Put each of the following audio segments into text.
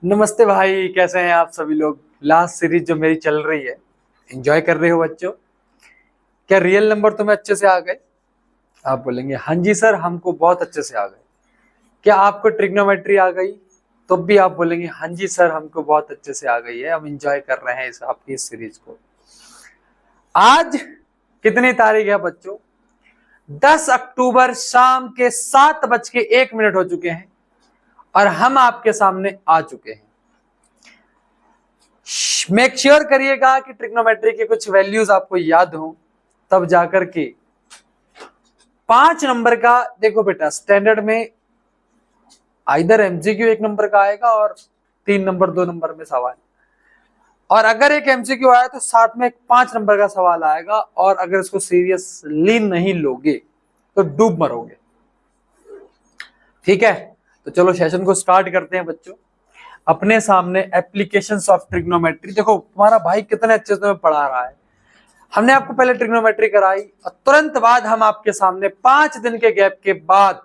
नमस्ते भाई, कैसे हैं आप सभी लोग। लास्ट सीरीज जो मेरी चल रही है, एंजॉय कर रहे हो बच्चों। क्या रियल नंबर तुम्हें अच्छे से आ गए? आप बोलेंगे हाँ जी सर, हमको बहुत अच्छे से आ गए। क्या आपको ट्रिग्नोमेट्री आ गई? तो भी आप बोलेंगे हाँ जी सर, हमको बहुत अच्छे से आ गई है, हम एंजॉय कर रहे हैं इस आपकी इस सीरीज को। आज कितनी तारीख है बच्चों? 10 अक्टूबर शाम के 7:01 हो चुके हैं और हम आपके सामने आ चुके हैं। मेक श्योर करिएगा कि ट्रिग्नोमेट्री के कुछ वैल्यूज आपको याद हो, तब जाकर के 5 नंबर का। देखो बेटा, स्टैंडर्ड में आइदर एमसीक्यू 1 नंबर का आएगा और 3 नंबर 2 नंबर में सवाल, और अगर एक एमसीक्यू आया तो साथ में एक 5 नंबर का सवाल आएगा, और अगर इसको सीरियसली नहीं लोगे तो डूब मरोगे। ठीक है, तो चलो सेशन को स्टार्ट करते हैं बच्चों। अपने सामने एप्लीकेशंस ऑफ ट्रिग्नोमेट्री। देखो तुम्हारा भाई कितने अच्छे से पढ़ा रहा है। हमने आपको पहले ट्रिग्नोमेट्री कराई और तुरंत बाद हम आपके सामने 5 दिन के गैप के बाद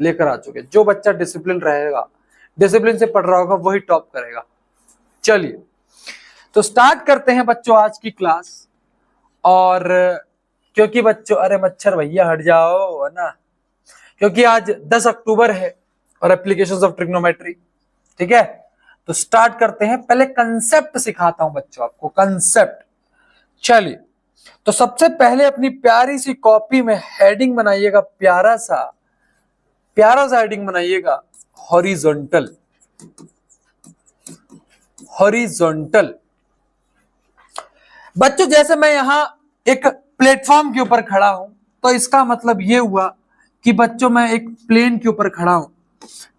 लेकर आ चुके। जो बच्चा डिसिप्लिन रहेगा, डिसिप्लिन से पढ़ रहा होगा, वही टॉप करेगा। चलिए तो स्टार्ट करते हैं बच्चों आज की क्लास। और क्योंकि बच्चों, अरे मच्छर भैया हट जाओ, है ना, क्योंकि आज 10 अक्टूबर है और एप्लीकेशंस ऑफ ट्रिग्नोमेट्री। ठीक है, तो स्टार्ट करते हैं। पहले कंसेप्ट सिखाता हूं बच्चों आपको, कंसेप्ट। चलिए, तो सबसे पहले अपनी प्यारी सी कॉपी में हेडिंग बनाइएगा, प्यारा सा हेडिंग बनाइएगा, हॉरिजॉन्टल। हॉरिजॉन्टल बच्चों, जैसे मैं यहां एक प्लेटफॉर्म के ऊपर खड़ा हूं, तो इसका मतलब यह हुआ कि बच्चों मैं एक प्लेन के ऊपर खड़ा हूं,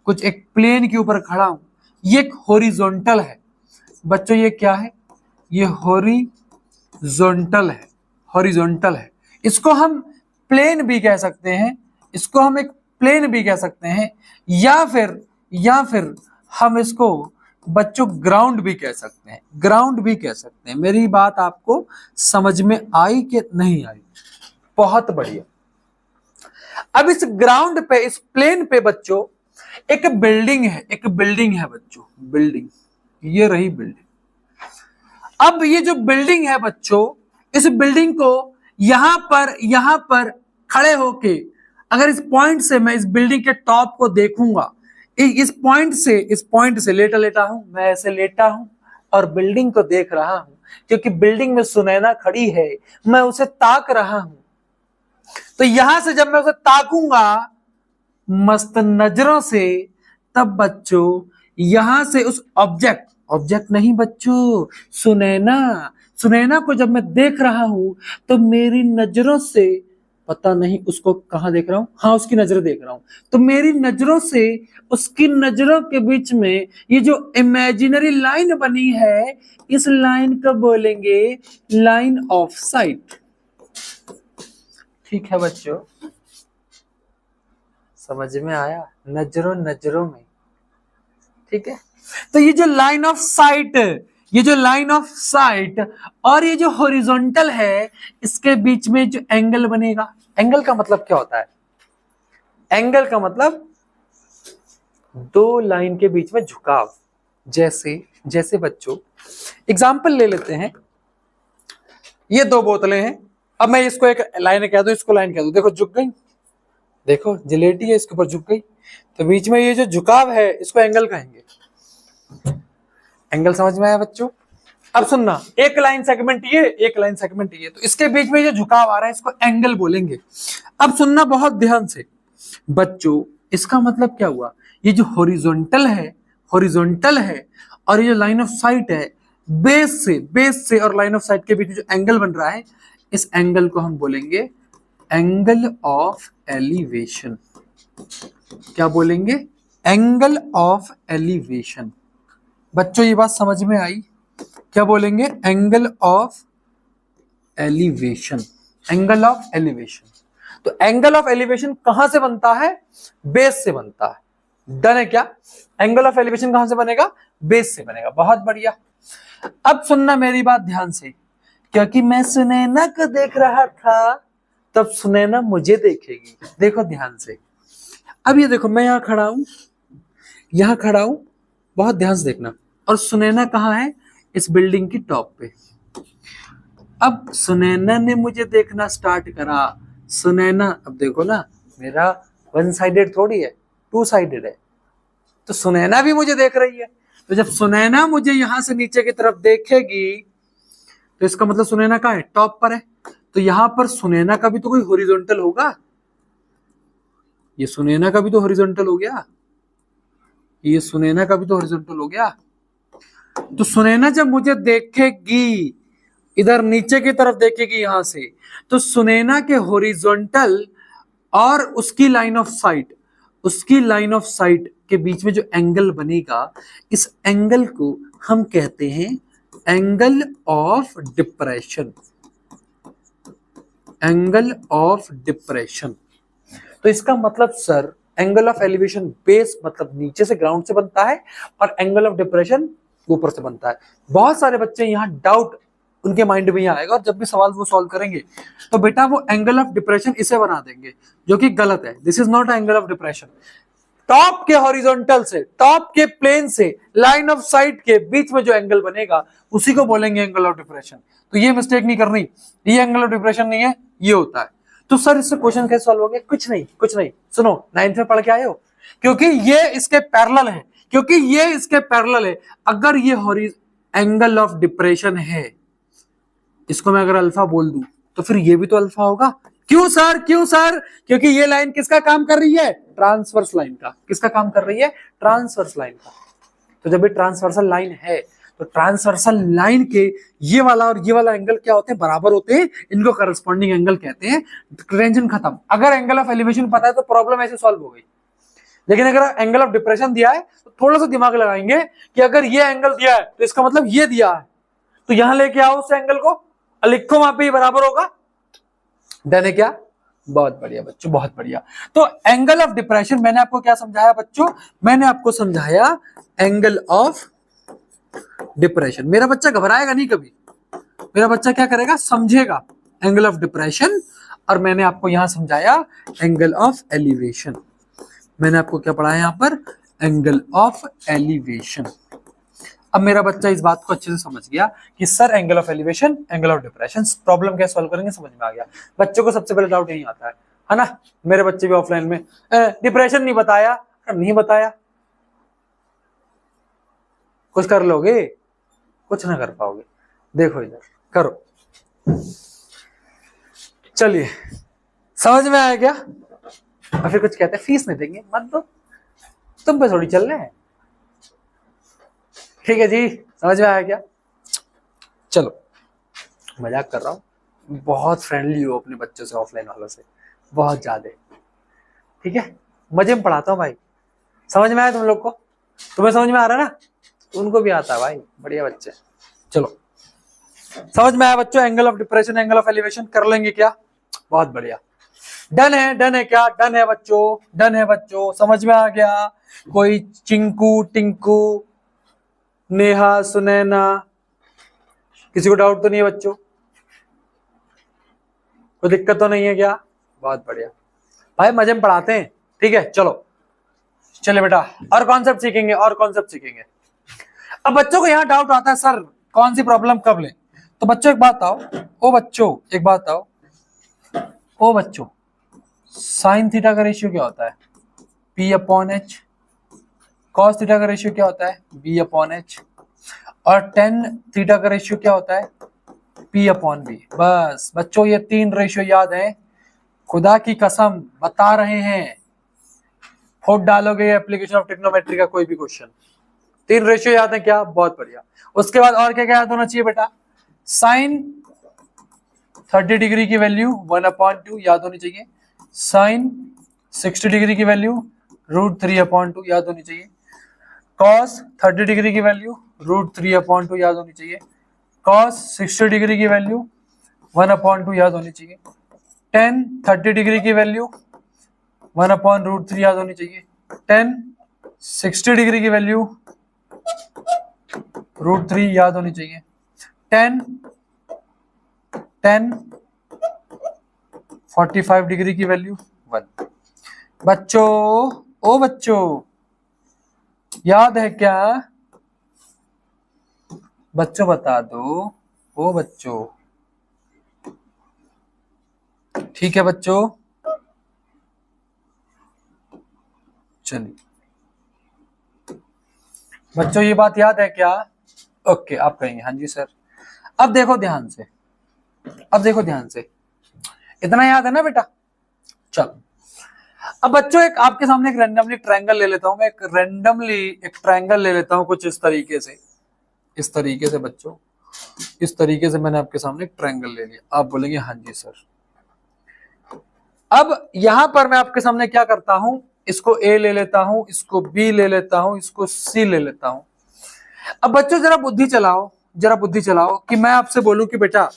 कुछ एक प्लेन के ऊपर खड़ा हूं। ये एक हॉरिजॉन्टल है बच्चों। ये क्या है? ये हॉरिजॉन्टल है। हॉरिजॉन्टल है, इसको हम प्लेन भी कह सकते हैं, इसको हम एक प्लेन भी कह सकते हैं, या फिर हम इसको बच्चों ग्राउंड भी कह सकते हैं। ग्राउंड भी कह सकते हैं। मेरी बात आपको समझ में आई कि नहीं आई? बहुत बढ़िया। अब इस ग्राउंड पे, इस प्लेन पे बच्चों एक बिल्डिंग है, एक बिल्डिंग है बच्चों, बिल्डिंग। ये रही बिल्डिंग। अब ये जो बिल्डिंग है बच्चों, इस बिल्डिंग को यहां पर खड़े होके, अगर इस पॉइंट से मैं इस बिल्डिंग के टॉप को देखूंगा, इस पॉइंट से लेटा लेटा हूं, मैं ऐसे लेटा हूं और बिल्डिंग को देख रहा हूं, क्योंकि बिल्डिंग में सुनैना खड़ी है, मैं उसे ताक रहा हूं। तो यहां से जब मैं उसे ताकूंगा मस्त नजरों से, तब बच्चों यहां से उस ऑब्जेक्ट नहीं बच्चों, सुनैना को जब मैं देख रहा हूं, तो मेरी नजरों से, पता नहीं उसको कहां देख रहा हूं, हाँ उसकी नजर देख रहा हूं, तो मेरी नजरों से उसकी नजरों के बीच में ये जो इमेजिनरी लाइन बनी है, इस लाइन को बोलेंगे लाइन ऑफ साइट। ठीक है बच्चों, समझ में आया? नजरों में। ठीक है, तो ये जो लाइन ऑफ साइट, और ये जो हॉरिजॉन्टल है, इसके बीच में जो एंगल बनेगा। एंगल का मतलब क्या होता है? एंगल का मतलब दो लाइन के बीच में झुकाव। जैसे बच्चों एग्जाम्पल ले लेते हैं। ये 2 बोतलें हैं। अब मैं इसको एक लाइन कह दूं, इसको लाइन कह दूं, देखो झुक गई। देखो जिलेटी है, इसके ऊपर झुक गई, तो बीच में ये जो झुकाव है, इसको एंगल कहेंगे। एंगल समझ में आया बच्चों? अब सुनना, एक लाइन सेगमेंट ये, एक लाइन सेगमेंट ये, तो इसके बीच में जो झुकाव आ रहा है, इसको एंगल बोलेंगे। अब सुनना बहुत ध्यान से बच्चों, इसका मतलब क्या हुआ? ये जो हॉरिजॉन्टल है और ये जो लाइन ऑफ साइट है, बेस से और लाइन ऑफ साइट के बीच में जो एंगल बन रहा है, इस एंगल को हम बोलेंगे एंगल ऑफ एलिवेशन। क्या बोलेंगे? Angle of elevation. बच्चों ये बात समझ में आई? क्या बोलेंगे? Angle of elevation. Angle of elevation. तो एंगल ऑफ एलिवेशन कहां से बनता है? बेस से बनता है। डन है क्या? एंगल ऑफ एलिवेशन कहां से बनेगा? बेस से बनेगा। बहुत बढ़िया। अब सुनना मेरी बात ध्यान से, क्योंकि मैं सुनैना को देख रहा था, तब सुनैना मुझे देखेगी। देखो ध्यान से। अब ये देखो, मैं यहां खड़ा हूं, बहुत ध्यान से देखना। और सुनैना कहाँ है? इस बिल्डिंग की टॉप पे। अब सुनैना ने मुझे देखना स्टार्ट करा। सुनैना, अब देखो ना, मेरा वन साइडेड थोड़ी है, टू साइडेड है। तो सुनैना भी मुझे देख रही है। तो जब सुनैना मुझे यहां से नीचे की तरफ देखेगी तो इसका मतलब सुनैना कहाँ है? टॉप पर है। तो यहां पर सुनैना का भी तो कोई हॉरिजॉन्टल होगा। ये सुनैना का भी तो हॉरिजॉन्टल हो गया, ये सुनैना का भी तो हॉरिजॉन्टल हो गया। तो सुनैना जब मुझे देखेगी, इधर नीचे की तरफ देखेगी यहां से, तो सुनैना के हॉरिजॉन्टल और उसकी लाइन ऑफ साइट, उसकी लाइन ऑफ साइट के बीच में जो एंगल बनेगा, इस एंगल को हम कहते हैं angle of depression. Angle of depression. तो इसका मतलब sir, angle of elevation base मतलब नीचे से, ग्राउंड से बनता है, और एंगल ऑफ डिप्रेशन ऊपर से बनता है। बहुत सारे बच्चे यहाँ डाउट उनके माइंड में आएगा, और जब भी सवाल वो सॉल्व करेंगे तो बेटा वो एंगल ऑफ डिप्रेशन इसे बना देंगे, जो कि गलत है। This is naught angle of depression. Top के हॉरिजॉन्टल से, टॉप के प्लेन से लाइन ऑफ साइट के बीच में जो एंगल बनेगा उसी को बोलेंगे एंगल ऑफ डिप्रेशन। तो ये मिस्टेक नहीं करनी, ये एंगल ऑफ डिप्रेशन नहीं है, ये होता है। तो सर इससे क्वेश्चन कैसे सॉल्व हो गया? कुछ नहीं, कुछ नहीं, सुनो, 9th में पढ़ के आए हो, क्योंकि ये इसके पैरेलल है, क्योंकि ये इसके पैरेलल है। अगर ये एंगल ऑफ डिप्रेशन है, इसको मैं अगर अल्फा बोल दूं तो फिर ये भी तो अल्फा होगा। क्यों सर? क्यों सर? क्योंकि ये लाइन किसका काम कर रही है? ट्रांसवर्स लाइन का। किसका काम कर रही है? ट्रांसवर्स लाइन का। तो जब ये ट्रांसवर्सल लाइन है तो ट्रांसवर्सल लाइन के ये वाला और ये वाला एंगल क्या होते हैं? बराबर होते हैं। इनको करस्पॉन्डिंग एंगल कहते हैं। टेंशन खत्म। अगर एंगल ऑफ एलिवेशन पता है तो प्रॉब्लम ऐसे सॉल्व हो गई। लेकिन अगर एंगल ऑफ डिप्रेशन दिया है तो थोड़ा सा दिमाग लगाएंगे कि अगर ये एंगल दिया है तो इसका मतलब ये दिया है, तो यहां लेके आओ उस एंगल को, लिखो वहां पे बराबर होगा। डन है क्या? बहुत बढ़िया बच्चों, बहुत बढ़िया। तो एंगल ऑफ डिप्रेशन मैंने आपको क्या समझाया बच्चों? मैंने आपको समझाया एंगल ऑफ डिप्रेशन। मेरा बच्चा घबराएगा नहीं कभी, मेरा बच्चा क्या करेगा? समझेगा एंगल ऑफ डिप्रेशन। और मैंने आपको यहां समझाया एंगल ऑफ एलिवेशन। मैंने आपको क्या पढ़ाया यहां पर? Angle of elevation. अब मेरा बच्चा इस बात को अच्छे से समझ गया कि sir angle of elevation, angle of depression, problem कैसे सॉल्व करेंगे समझ में आ गया। बच्चों को सबसे पहले डाउट यही आता है ना? मेरे बच्चे भी ऑफलाइन में डिप्रेशन नहीं बताया, नहीं बताया, कुछ कर लोगे? कुछ ना कर पाओगे। देखो इधर करो। चलिए, समझ में आया क्या? और फिर कुछ कहते हैं फीस नहीं देंगे, मत दो, तुम पे थोड़ी चल रहे हैं। ठीक है जी, समझ में आया क्या? चलो, मजाक कर रहा हूँ, बहुत फ्रेंडली हो अपने बच्चों से, ऑफलाइन वालों से बहुत ज्यादा। ठीक है, मजे में पढ़ाता हूँ भाई। समझ में आया तुम लोग को? तुम्हें समझ में आ रहा है ना? उनको भी आता है भाई, बढ़िया बच्चे। चलो, समझ में आया बच्चों? Angle of depression, angle of elevation कर लेंगे क्या? बहुत बढ़िया। डन है? डन है क्या? डन है बच्चों, डन है बच्चों। समझ में आ गया? कोई चिंकू, टिंकू, नेहा, सुनैना, किसी को डाउट तो नहीं है बच्चों? कोई दिक्कत तो नहीं है क्या? बहुत बढ़िया भाई, मजे में पढ़ाते हैं। ठीक है, चलो चले बेटा, और कॉन्सेप्ट सीखेंगे, और कॉन्सेप्ट सीखेंगे। अब बच्चों को यहाँ डाउट आता है सर कौन सी प्रॉब्लम कब ले। तो बच्चों एक बात आओ, ओ बच्चों एक बात आओ, ओ बच्चों, साइन थीटा का रेशियो क्या होता है? P upon H. Cos theta का रेशियो क्या होता है? B upon H. और टेन थीटा का रेशियो क्या होता है? P upon B. बस बच्चों, ये 3 रेशियो याद है, खुदा की कसम बता रहे हैं। फोट डालोगे एप्लीकेशन ऑफ ट्रिग्नोमेट्री का कोई भी क्वेश्चन, 3 रेशियो याद है क्या? बहुत बढ़िया। उसके बाद और क्या क्या याद होना चाहिए बेटा? साइन 30 डिग्री की वैल्यू 1/2 याद होनी चाहिए। साइन 60 डिग्री की वैल्यू √3/2 याद होनी चाहिए। कॉस 30 डिग्री की वैल्यू √3/2 याद होनी चाहिए। कॉस 60 डिग्री की वैल्यू 1/2 याद होनी चाहिए। टेन 30 डिग्री की वैल्यू 1/√3 याद होनी चाहिए। टेन 60 डिग्री की वैल्यू √3 याद होनी चाहिए। टेन 45 डिग्री की वैल्यू 1। बच्चों, ओ बच्चों, याद है क्या बच्चों? बता दो ओ बच्चों। ठीक है बच्चों, चलिए बच्चों ये बात याद है क्या? ओके, आप कहेंगे हाँ जी सर। अब देखो ध्यान से, अब देखो ध्यान से, इतना याद है ना बेटा? चलो अब बच्चों एक आपके सामने एक रैंडमली ट्रायंगल ले लेता हूं मैं, एक ट्रायंगल ले लेता हूं कुछ इस तरीके से, इस तरीके से बच्चों, इस तरीके से मैंने आपके सामने एक ट्रायंगल ले लिया। आप बोलेंगे हाँ जी सर। अब यहां पर मैं आपके सामने क्या करता हूं, इसको ए ले लेता हूं, इसको बी ले लेता हूं, इसको सी ले लेता हूं। अब बच्चों जरा बुद्धि चलाओ, जरा बुद्धि चलाओ कि मैं आपसे बोलूं कि बेटा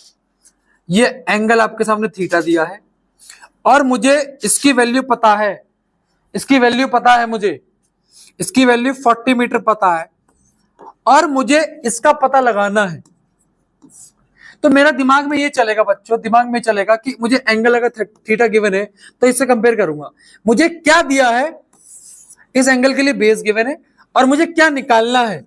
ये एंगल आपके सामने थीटा दिया है और मुझे इसकी वैल्यू पता है, इसकी वैल्यू पता है मुझे, इसकी वैल्यू 40 मीटर पता है और मुझे इसका पता लगाना है। तो मेरा दिमाग में ये चलेगा बच्चों, दिमाग में चलेगा कि मुझे एंगल अगर थीटा गिवन है तो इससे कंपेयर करूंगा, मुझे क्या दिया है, इस एंगल के लिए बेस गिवन है और मुझे क्या निकालना है।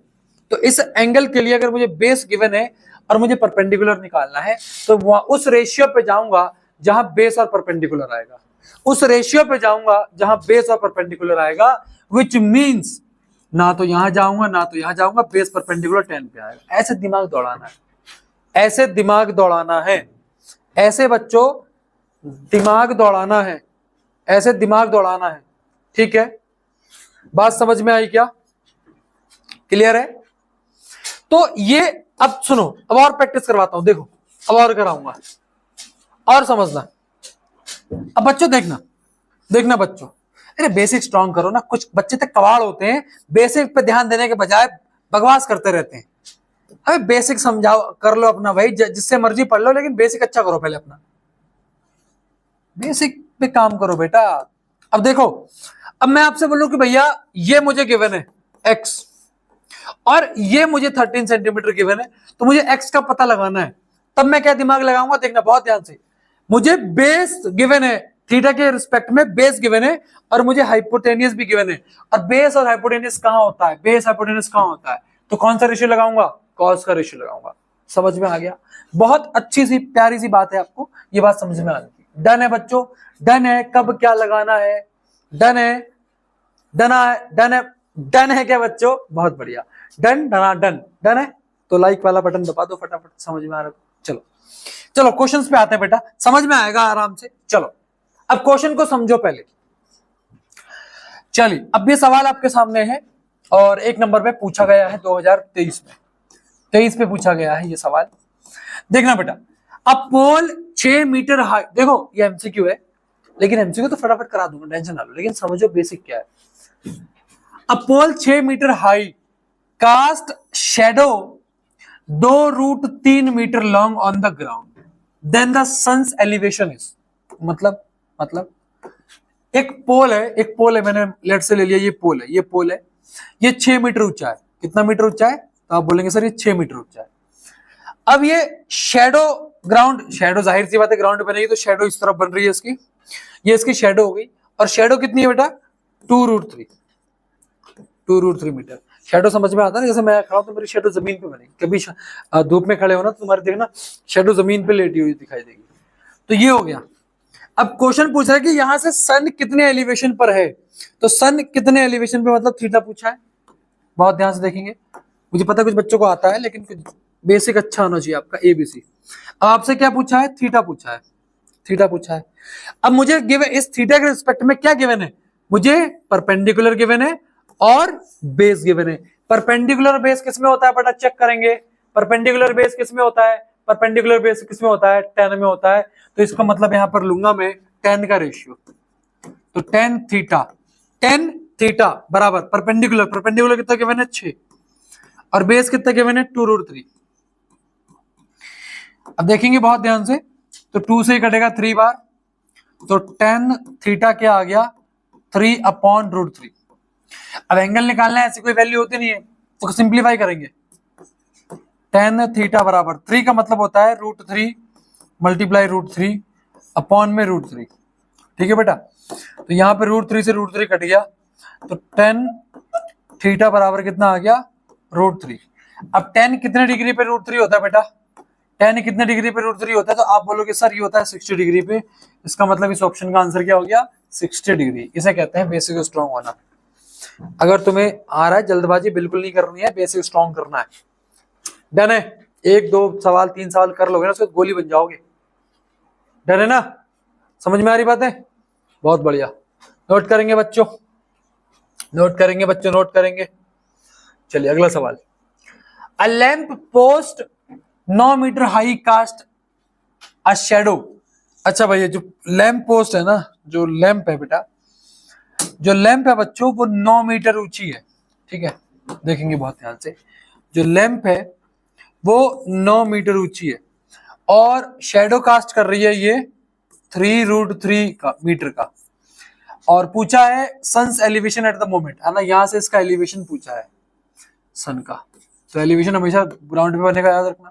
तो इस एंगल के लिए अगर मुझे बेस गिवन है और मुझे परपेंडिकुलर निकालना है तो उस रेशियो पे जाऊंगा जहां बेस और परपेंडिकुलर आएगा, उस रेशियो पे जाऊंगा जहां बेस और परपेंडिकुलर आएगा, विच मींस ना तो यहां जाऊंगा ना तो यहां जाऊंगा, बेस परपेंडिकुलर 10 पे आएगा। ऐसे दिमाग दौड़ाना है, ऐसे दिमाग दौड़ाना है, ऐसे बच्चों दिमाग दौड़ाना है, ऐसे दिमाग दौड़ाना है। ठीक है, बात समझ में आई क्या? क्लियर है? तो ये अब सुनो, अब और प्रैक्टिस करवाता हूं, देखो अब और कराऊंगा और समझना। अब बच्चों देखना, देखना बच्चों, अरे बेसिक स्ट्रांग करो ना, कुछ बच्चे तक कबाड़ होते हैं, बेसिक पे ध्यान देने के बजाय बकवास करते रहते हैं। अरे बेसिक समझाओ, कर लो अपना भाई, जिससे मर्जी पढ़ लो लेकिन बेसिक अच्छा करो, पहले अपना बेसिक पे काम करो बेटा। अब देखो, अब मैं आपसे बोलूं कि भैया ये मुझे गिवन है x और ये मुझे 13 सेंटीमीटर गिवन है, तो मुझे x का पता लगाना है। तब मैं क्या दिमाग लगाऊंगा, देखना बहुत ध्यान से, मुझे बेस गिवन है, थीटा के रिस्पेक्ट में बेस गिवन है और मुझे हाइपोटेनियस भी गिवन है। और बेस और हाइपोटेनियस कहां होता है, बेस हाइपोटेनियस कहां होता है, तो कौन सा रेशियो लगाऊंगा, कॉस का रेशियो लगाऊंगा। समझ में आ गया? बहुत अच्छी सी प्यारी सी बात है, आपको ये बात समझ में आ गई। डन है बच्चों, डन है, कब क्या लगाना है, डन है, डन है, डन है, डन है क्या बच्चों? बहुत बढ़िया, डन, डना, डन, डन है तो लाइक वाला बटन दबा दो फटाफट। समझ में आ रहा है? चलो चलो क्वेश्चंस पे आते हैं बेटा, समझ में आएगा आराम से। चलो अब क्वेश्चन को समझो पहले। चलिए अब ये सवाल आपके सामने है और एक नंबर पे पूछा गया है 2023 में, 23 पे पूछा गया है ये सवाल। देखना बेटा, अब पोल 6 मीटर हाई, देखो ये एमसीक्यू है लेकिन एमसीक्यू तो फटाफट करा दूंगा, टेंशन ना लो, लेकिन समझो बेसिक क्या है। अब pole 6 metre high, cast shadow 2√3 meter long on the ground, then the sun's elevation is, मतलब एक पोल है, एक पोल है, मैंने लेट से ले लिया, ये पोल है, ये पोल है, ये 6 मीटर ऊंचा है। कितना मीटर ऊंचा है? तो आप बोलेंगे सर ये 6 मीटर ऊंचा है। अब ये शेडो ग्राउंड, शेडो जाहिर सी बात है ग्राउंड बनेगी तो शेडो इस तरफ बन रही है इसकी, ये इसकी शेडो हो गई। और शेडो कितनी है बेटा? 2√3, 2√3 मीटर। शेडो समझ में आता है ना, जैसे मैं खड़ा हूं तो मेरी शेडो जमीन पे बनेगी, कभी धूप में खड़े हो ना तो तुम्हारे देखना शेडो जमीन पे लेटी हुई दिखाई देगी। तो ये हो गया। अब क्वेश्चन पूछ रहा है कि यहां से सन कितने एलिवेशन पर है, तो सन कितने एलिवेशन पे मतलब थीटा पूछा है। बहुत ध्यान से देखेंगे, मुझे पता है कुछ बच्चों को आता है लेकिन कुछ बेसिक अच्छा होना चाहिए आपका, एबीसी। अब आपसे क्या पूछा है? थीटा पूछा है, थीटा पूछा है। अब मुझे गिवन इस थीटा के रिस्पेक्ट में क्या गिवन है, मुझे परपेंडिकुलर गिवन है और बेस गिवन है। परपेंडिकुलर बेस किसमें होता है बेटा? चेक करेंगे, परपेंडिकुलर बेस किसमें होता है, परपेंडिकुलर बेस किसमें होता है? 10 में होता है। तो इसका मतलब यहां पर लूंगा मैं 10 का रेशियो, तो 10 थीटा, 10 थीटा बराबर परपेंडिकुलर, परपेंडिकुलर कितना गिवन है? 6 और बेस कितना गिवन है? 2√3। अब देखेंगे बहुत ध्यान से, तो 2 से कटेगा 3 बार, तो 10 थीटा क्या आ गया? 3/√3। अब एंगल निकालना है, ऐसी कोई वैल्यू होती नहीं है तो सिंप्लीफाई करेंगे। 10 थीटा बराबर 3 का मतलब होता है √3 मल्टीप्लाई √3 अपॉन में √3। ठीक है बेटा, तो यहां पे √3 से √3 कट गया, तो 10 थीटा बराबर कितना आ गया, √3। अब tan कितने डिग्री पे √3 होता है बेटा, tan कितने डिग्री पे √3 होता है, तो आप बोलोगे सर ये होता है 60 डिग्री पे। इसका मतलब इस ऑप्शन का आंसर क्या हो गया, 60 डिग्री। इसे कहते हैं बेसिक स्ट्रॉन्ग होना। अगर तुम्हें आ रहा है, जल्दबाजी बिल्कुल नहीं करनी है, बेसिक स्ट्रॉन्ग करना है। डन है, 1 2 सवाल 3 सवाल कर लोगे ना, उसके गोली बन जाओगे। डन है ना, समझ में आ रही बात है, बहुत बढ़िया। नोट करेंगे बच्चों, नोट करेंगे बच्चों, नोट करेंगे। चलिए अगला सवाल। A lamp post 9 metre high cast a shadow. अच्छा भैया, जो लैंप पोस्ट है ना, जो लैंप है बेटा, जो लैंप है बच्चों, वो 9 मीटर ऊंची है। ठीक है, देखेंगे बहुत ध्यान से। जो लैंप है वो 9 मीटर ऊंची है और शैडो कास्ट कर रही है ये 3√3 का मीटर का। और पूछा है sun's elevation at the moment, है ना, यहां से इसका एलिवेशन पूछा है सन का। तो एलिवेशन हमेशा ग्राउंड पे बनेगा, याद रखना।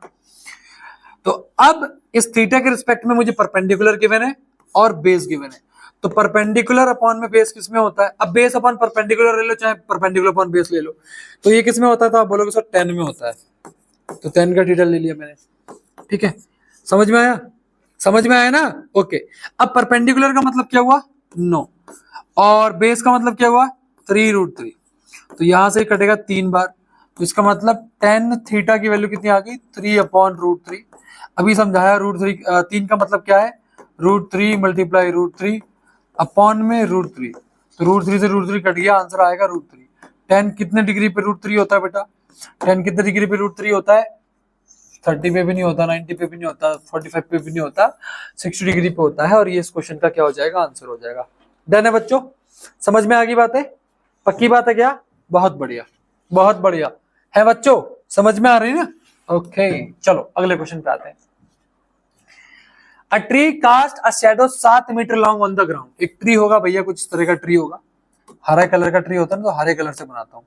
तो अब इस थीटा के रिस्पेक्ट में मुझे परपेंडिकुलर गिवन है और बेस गिवन है। तो परपेंडिकुलर अपॉन में बेस किसमें होता है, अब बेस अपॉन परपेंडिकुलर ले लो, चाहे परपेंडिकुलर अपॉन बेस ले लो, तो ये किसमें होता है, तो आप बोलोगे सर 10 में होता है। तो 10 का थीटा ले लिया मैंने। ठीक है, समझ में आया, समझ में आया ना, ओके। अब परपेंडिकुलर का मतलब क्या हुआ, 9, और बेस का मतलब क्या हुआ, 3√3। तो यहां से कटेगा 3 बार, तो इसका मतलब tan थीटा की वैल्यू कितनी आ गई, 3/√3। अभी समझाया, √3 3 का मतलब क्या है, √3 मल्टीप्लाई √3 अपॉन में √3। तो √3 से √3 कट गया, आंसर आएगा √3। tan कितने डिग्री पे √3 होता है बेटा, tan कितने डिग्री पे √3 होता है, 30 पे भी नहीं होता, 90 पे भी नहीं होता, 45 पे भी नहीं होता, 60 डिग्री पे होता है। और ये इस क्वेश्चन का क्या हो जाएगा, आंसर हो जाएगा। डन है बच्चों, समझ में आ गई बात है, पक्की बात है क्या, बहुत बढ़िया, बहुत बढ़िया है बच्चों, समझ में आ रही है ना, ओके। चलो अगले क्वेश्चन पे आते हैं। A tree cast a shadow 7 meter long on the ground. एक ट्री होगा भैया, कुछ इस तरह का ट्री होगा, हरा कलर का ट्री होता है ना, तो हरे कलर से बनाता हूँ।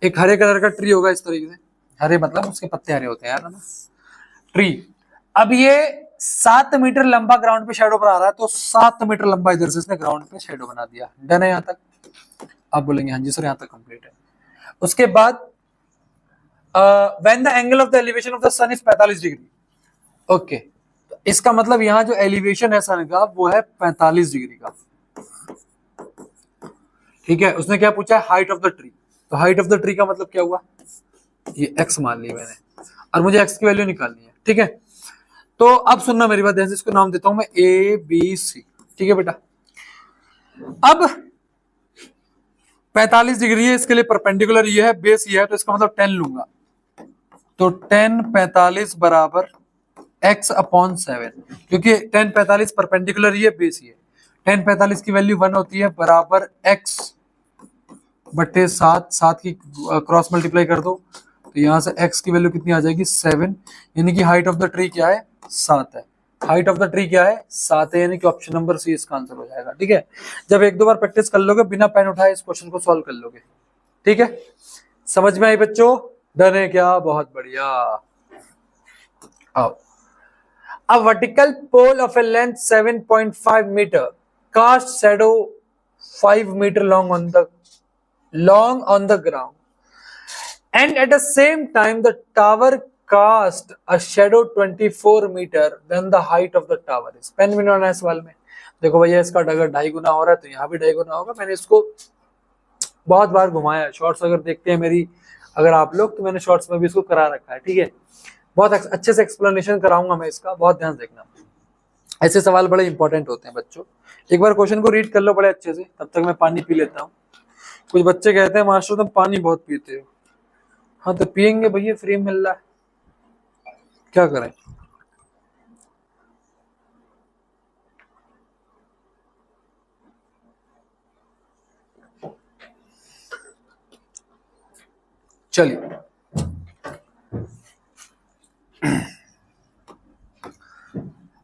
एक हरे कलर का ट्री होगा इस तरीके से, हरे मतलब उसके पत्ते हरे होते हैं यार, ना ट्री। अब ये 7 मीटर लंबा ग्राउंड पे शैडो बना रहा है, तो 7 मीटर लंबा इधर से इसने ग्राउंड पे शैडो बना दिया। डन है यहाँ तक, आप बोलेंगे हाँ जी सर यहाँ तक कंप्लीट है। उसके बाद when the angle of the elevation of the sun is 45 degree. Okay, तो इसका मतलब यहाँ जो एलिवेशन है सन का वो है 45 डिग्री का। ठीक है, उसने क्या पूछा है, हाइट ऑफ द ट्री। तो हाइट ऑफ द ट्री का मतलब क्या हुआ, ये x मान ली मैंने, और मुझे x की वैल्यू निकालनी है। ठीक है, तो अब सुनना मेरी बात ध्यान से, इसको नाम देता हूं मैं ABC। ठीक है बेटा, अब 45 डिग्री है, इसके लिए परपेंडिकुलर ये है, बेस ये है, तो इसका मतलब 10 लूंगा। तो 10 45 बराबर x/7, क्योंकि 10 45 परपेंडिकुलर ये बेस ये, 10 45 की वैल्यू 1 होती है, बराबर x/7, 7 की क्रॉस मल्टीप्लाई कर दो, तो यहां से x की वैल्यू कितनी आ जाएगी, 7। यानी कि हाइट ऑफ द ट्री क्या है, 7 है। हाइट ऑफ द ट्री क्या है, 7 है, यानी कि ऑप्शन नंबर सी इसका आंसर हो जाएगा। ठीक है, जब 1 2 बार प्रैक्टिस कर लोगे, बिना पेन उठाए इस क्वेश्चन को सॉल्व कर लोगे। ठीक है, समझ में आई बच्चों, डन है क्या, बहुत बढ़िया। आओ, a vertical pole of a length 7.5 meter cast shadow 5 meter long on the ground, and at the same time the tower cast a shadow 24 meter than the height of the tower is। पेन में होना है सवाल में, देखो भैया इसका अगर 2.5 गुना हो रहा है तो यहाँ भी 2.5 गुना होगा। मैंने इसको बहुत बार घुमाया, शॉर्ट्स अगर देखते हैं मेरी, अगर आप लोग, तो मैंने शॉर्ट्स में भी इसको करा रखा है। ठीक है, बहुत अच्छे से एक्सप्लेनेशन कराऊंगा मैं इसका, बहुत ध्यान देखना। ऐसे सवाल बड़े इंपॉर्टेंट होते हैं बच्चों। एक बार क्वेश्चन को रीड कर लो बड़े अच्छे से, तब तक मैं पानी पी लेता हूँ। कुछ बच्चे कहते हैं मास्टर तुम पानी बहुत पीते हो। हाँ तो पियेंगे भैया, फ्री में मिल रहा है, क्या करें। चलिए,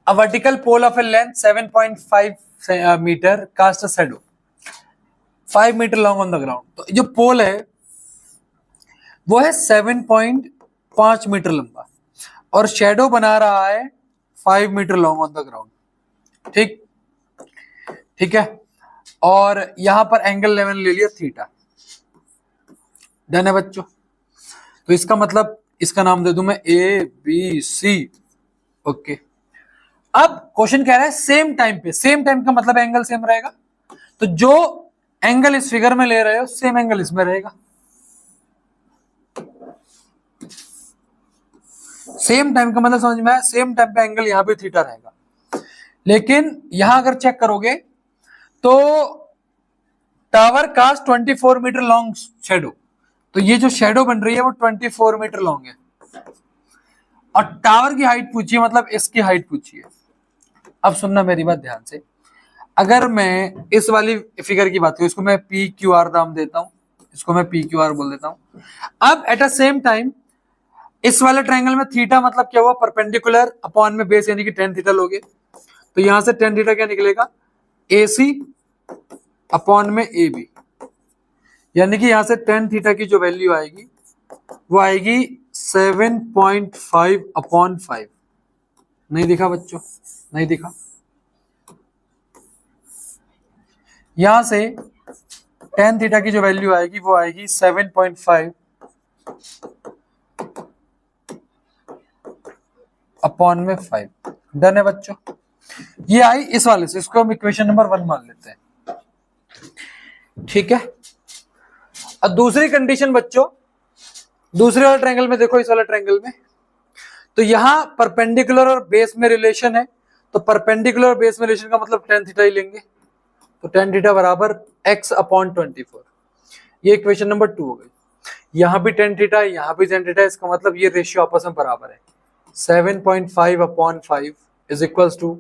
a vertical pole of a length 7.5 meter cast a shadow 5 meter long on the ground। तो जो पोल है वो है 7.5 मीटर लंबा और शेडो बना रहा है 5 meter long on the ground. ठीक, ठीक है, और यहां पर एंगल 11 ले लिया थीटा। डन है बच्चों। तो इसका मतलब इसका नाम दे दूं मैं ABC। ओके, अब क्वेश्चन कह रहा है सेम टाइम पे, सेम टाइम का मतलब एंगल सेम रहेगा, तो जो एंगल इस फिगर में ले रहे हो सेम एंगल इसमें रहेगा। सेम टाइम का मतलब समझ में आया, सेम टाइम पे एंगल यहां पे थीटा रहेगा। लेकिन यहां अगर चेक करोगे तो टावर का 24 मीटर लॉन्ग शेडो, तो ये जो शेडो बन रही है वो 24 मीटर लॉन्ग है, और टावर की हाइट पूछी है, मतलब इसकी हाइट पूछी है। अब सुनना मेरी बात ध्यान से, अगर मैं इस वाली फिगर की बात करूं, इसको मैं PQR नाम देता हूं, इसको मैं PQR बोल देता हूं। अब एट अ सेम टाइम इस वाले ट्रायंगल में थीटा मतलब क्या हुआ, परपेंडिकुलर अपॉन में बेस यानी कि tan थीटा लोगे, तो यहां से tan थीटा क्या निकलेगा, AC अपॉन में AB, यानी कि यहां से tan थीटा की जो वैल्यू आएगी वो आएगी 7.5 अपॉन 5। नहीं दिखा बच्चों, नहीं दिखा। यहां से tan थीटा की जो वैल्यू आएगी वो आएगी 7.5 अपॉन में 5। डन है बच्चों, ये आई इस वाले से, इसको हम इक्वेशन नंबर 1 मान लेते हैं। ठीक है, अब दूसरी कंडीशन बच्चों, दूसरे वाले ट्रायंगल में देखो, इस वाले ट्रायंगल में तो यहां परपेंडिकुलर और बेस में रिलेशन है, तो परपेंडिकुलर और बेस में रिलेशन का मतलब tan थीटा ही लेंगे, तो tan थीटा बराबर x अपॉन 24। ये इक्वेशन नंबर 2 हो गई। यहां भी tan थीटा है, यहां भी tan थीटा है, इसका मतलब ये रेशियो आपस में बराबर है। 7.5 upon 5 is equals to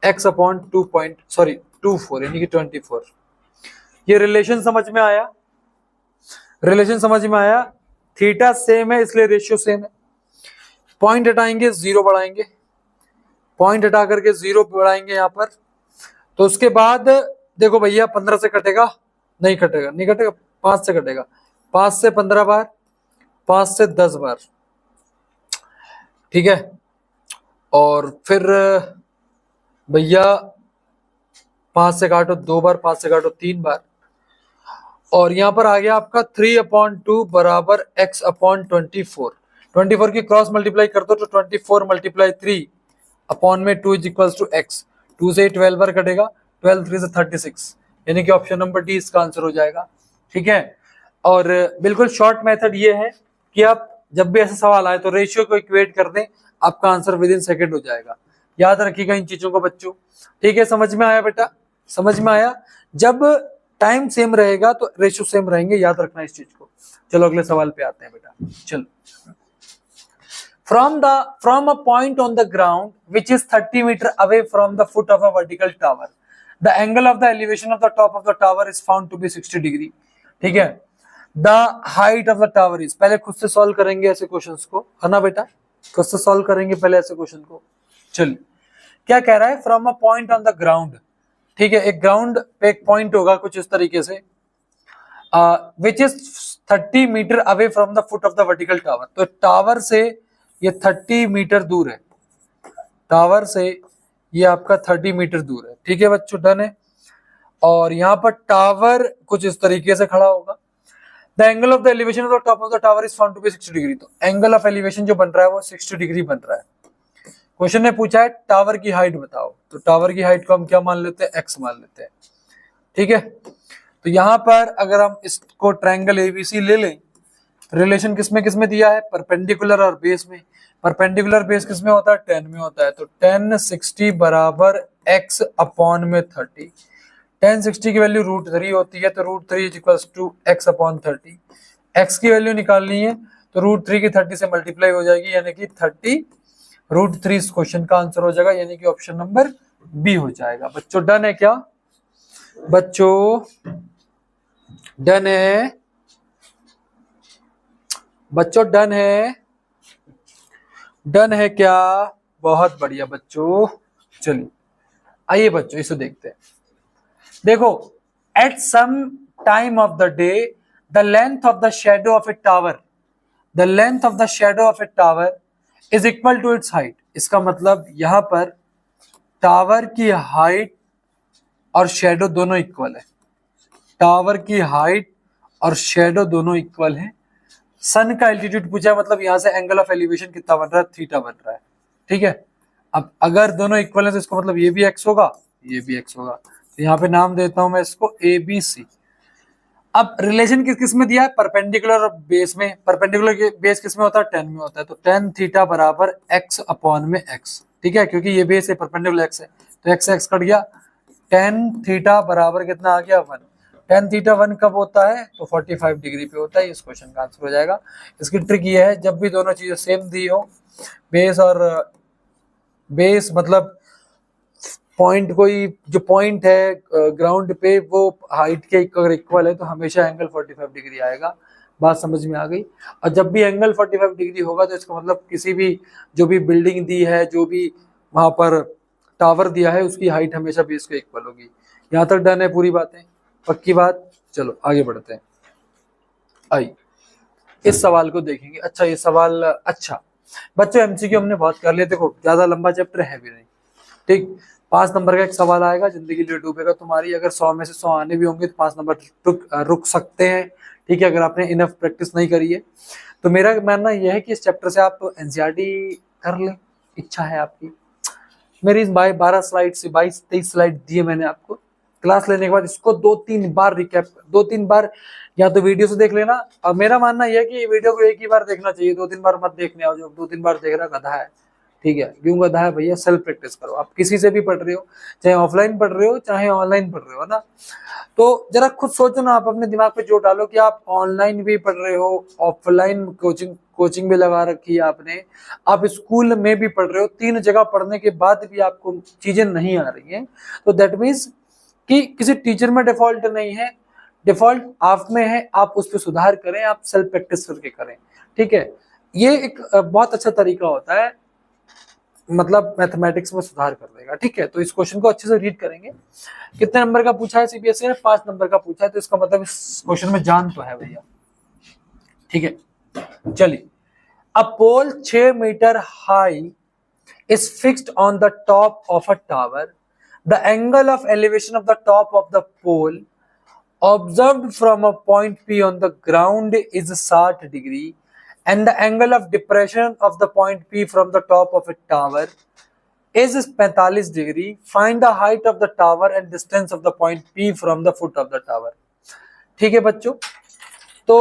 x upon 24 यानी कि 24। ये रिलेशन समझ में आया, रिलेशन समझ में आया। थीटा सेम है इसलिए रेशियो सेम है। पॉइंट हटाएंगे 0 बढ़ाएंगे, पॉइंट हटा करके 0 बढ़ाएंगे यहां पर, तो उसके बाद देखो भैया 15 से कटेगा, नहीं कटेगा, नहीं कटेगा, 5 से कटेगा, 5 से 15 बार, 5 से 10 बार, ठीक है। और फिर भैया 5 से काटो 2 बार, 5 से काटो 3 बार, और यहां पर आ गया आपका 3 अपॉन 2 बराबर x अपॉन 24। 24 की क्रॉस मल्टीप्लाई कर दो तो 24 मल्टीप्लाई 3 अपॉन में 2 इज इक्वल टू x। 2 से 12 बार कटेगा, 12 3 से 36, यानी कि ऑप्शन नंबर डी इसका आंसर हो जाएगा। ठीक है, और बिल्कुल शॉर्ट मेथड ये है कि आप जब भी ऐसा सवाल आए तो रेशियो को इक्वेट कर दें, आपका आंसर विद इन सेकेंड हो जाएगा। याद रखिएगा इन चीजों को बच्चों। ठीक है, समझ में आया बेटा, समझ में आया। जब टाइम सेम रहेगा तो रेशियो सेम रहेंगे, याद रखना इस चीज को। चलो अगले सवाल पे आते हैं बेटा। चलो, from a point on the ground which is 30 meter away from the foot of a vertical tower, the angle of the elevation of the top of the tower is found to be 60 degree। ठीक है, the height of the tower is, पहले खुद से solve करेंगे ऐसे questions को, है ना बेटा, खुद से सॉल्व करेंगे पहले ऐसे क्वेश्चन को। चलिए, क्या कह रहा है, from a point on the ground. ठीक है, एक ग्राउंड पे एक पॉइंट होगा कुछ इस तरीके से, which is 30 meter away from the foot of the vertical tower. तो टावर से ये 30 मीटर दूर है, टावर से ये आपका 30 मीटर दूर है। ठीक है बच्चों, डन है। और यहाँ पर टावर कुछ इस तरीके से खड़ा होगा। The angle of the elevation of the top of the tower is found to be 60 degree. तो एंगल ऑफ एलिवेशन जो बन रहा है वो 60 डिग्री बन रहा है। क्वेश्चन ने पूछा है टावर की हाइट बताओ, तो टावर की हाइट को हम क्या मान लेते हैं, x मान लेते हैं। ठीक है, तो यहां पर अगर हम इसको ट्रायंगल ABC ले लें, रिलेशन किसमें किसमें दिया है, परपेंडिकुलर और बेस में। परपेंडिकुलर बेस किसमें होता है, 10 में होता है, तो 10 60 बराबर x अपॉन में 30। 10 60 की वैल्यू √3 होती है, तो √3 is equals to x upon 30। x की वैल्यू निकालनी है तो √3 की 30 से मल्टीप्लाई हो जाएगी, यानी कि 30 √3 इस क्वेश्चन का आंसर हो जाएगा, यानी कि ऑप्शन नंबर बी हो जाएगा। बच्चों डन है क्या, बच्चों डन है, बच्चों डन है, डन है क्या, बहुत बढ़िया बच्चों। चलिए आइए बच्चों इसे देखते हैं। देखो, at some time of the day the length of the shadow of a tower, the length of the shadow of a tower is equal to its height. इसका मतलब यहां पर टावर की हाइट और शेडो दोनों इक्वल है, tower की height और शेडो दोनों इक्वल है। सन का एल्टीट्यूड पूछा है, मतलब यहाँ से एंगल ऑफ एलिवेशन कितना बन रहा है, थीटा बन रहा है, ठीक है। अब अगर दोनों इक्वल है तो इसको मतलब ये भी एक्स होगा, ये भी एक्स होगा, तो यहाँ पे नाम देता हूं मैं इसको ए बी सी। अब रिलेशन किस किस में दिया है, परपेंडिकुलर और बेस में। परपेंडिकुलर के बेस किस में होता है, टेन में होता है, तो टेन थीटा बराबर एक्स अपॉन में एक्स, ठीक है, क्योंकि ये बेस है, परपेंडिकुलर एक्स है, तो एक्स एक्स कट गया, टेन थीटा बराबर कितना आ गया, वन। टेन थीटा वन कब होता है, तो 45 डिग्री पे होता है। इस क्वेश्चन का आंसर हो जाएगा। इसकी ट्रिक ये है, जब भी दोनों चीजें सेम दी हो, बेस और बेस मतलब पॉइंट, कोई जो पॉइंट है ग्राउंड पे वो हाइट के अगर इक्वल है तो हमेशा एंगल 45 डिग्री आएगा। बात समझ में आ गई। और जब भी एंगल 45 डिग्री होगा तो इसका मतलब किसी भी जो भी बिल्डिंग दी है, जो भी वहां पर टावर दिया है, उसकी हाइट हमेशा बेस के इक्वल होगी। यहाँ तक डन है पूरी बातें, पक्की बात। चलो आगे बढ़ते हैं। आई इस सवाल को देखेंगे। अच्छा ये सवाल, अच्छा बच्चों एमसीक्यू हमने बहुत कर लिए, देखो ज्यादा लंबा चैप्टर है भी नहीं, ठीक। 5 नंबर का एक सवाल आएगा, जिंदगी लिए डूबेगा तुम्हारी। अगर 100 में से 100 आने भी होंगे तो 5 नंबर रुक सकते हैं, ठीक है, अगर आपने इनफ प्रैक्टिस नहीं करी है। तो मेरा मानना यह है कि इस चैप्टर से आप एनसीईआरटी कर लें, इच्छा है आपकी। मेरी 12 स्लाइड से 22-23 स्लाइड दिए मैंने आपको। क्लास लेने के बाद इसको 2-3 बार रिकैप, 2-3 बार या तो वीडियो से देख लेना। और मेरा मानना यह है कि वीडियो को एक ही बार देखना चाहिए, 2-3 बार मत देखने आओ। जो 2-3 बार देख रहा गधा है, ठीक है, क्यों गधा है भैया, सेल्फ प्रैक्टिस करो। आप किसी से भी पढ़ रहे हो, चाहे ऑफलाइन पढ़ रहे हो चाहे ऑनलाइन पढ़ रहे हो ना, तो जरा खुद सोचो ना, आप अपने दिमाग पे जोर डालो कि आप ऑनलाइन भी पढ़ रहे हो, ऑफलाइन कोचिंग भी लगा रखी है आपने, आप स्कूल में भी पढ़ रहे हो, 3 जगह पढ़ने के बाद भी आपको चीजें नहीं आ रही हैं, तो दैट मीन्स कि किसी टीचर में डिफॉल्ट नहीं है, डिफॉल्ट आप में है। आप उस पर सुधार करें, आप सेल्फ प्रैक्टिस करके करें, ठीक है। ये एक बहुत अच्छा तरीका होता है, मतलब मैथमेटिक्स में सुधार कर देगा, ठीक है। तो इस क्वेश्चन को अच्छे से रीड करेंगे। कितने नंबर का पूछा है सीबीएसई ने, 5 नंबर का पूछा है, तो इसका मतलब इस क्वेश्चन में जान तो है भैया, ठीक है। चलिए, a pole 6 metre high is fixed on the top of a tower. The angle of elevation of the top of the pole observed from a point P on the ground is 60 degree, and the angle of depression of the point P from the top of a tower is 45 degree. Find the height of the tower and distance of the point P from the foot of the tower. ठीक है बच्चों, तो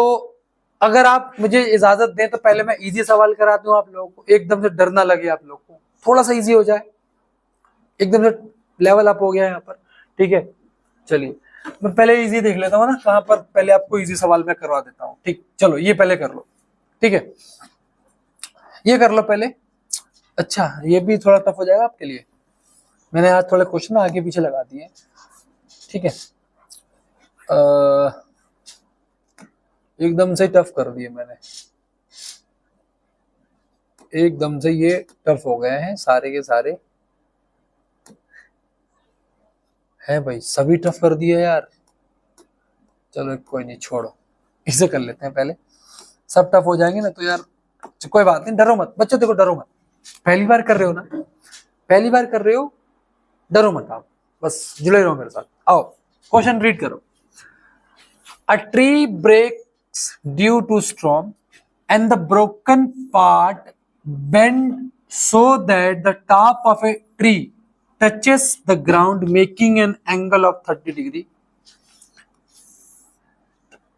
अगर आप मुझे इजाजत दें तो पहले मैं इजी सवाल करा दूं आप लोगों को, एकदम से डर ना लगे आप लोगों को, थोड़ा सा इजी हो जाए, एकदम से लेवल अप हो गया यहाँ पर, ठीक है। चलिए मैं पहले इजी देख लेता हूँ ना, कहाँ पर पहले आपको इजी सवाल मैं करवा देता हूँ, ठीक। चलो ये पहले कर लो, ठीक है, ये कर लो पहले। अच्छा ये भी थोड़ा टफ हो जाएगा आपके लिए, मैंने आज थोड़े क्वेश्चन आगे पीछे लगा दिए, ठीक है। एकदम से टफ कर दिए मैंने, एकदम से ये टफ हो गए हैं सारे के सारे, है भाई, सभी टफ कर दिए यार। चलो कोई नहीं, छोड़ो, इसे कर लेते हैं पहले, सब टफ हो जाएंगे ना तो यार कोई बात नहीं, डरो मत बच्चों, देखो डरो मत, पहली बार कर रहे हो ना, पहली बार कर रहे हो, डरो मत आप, बस जुड़े रहो मेरे साथ। आओ क्वेश्चन रीड करो। A tree breaks due to storm and the broken part bend so that the top of a tree touches the ground, making an angle of 30 degree.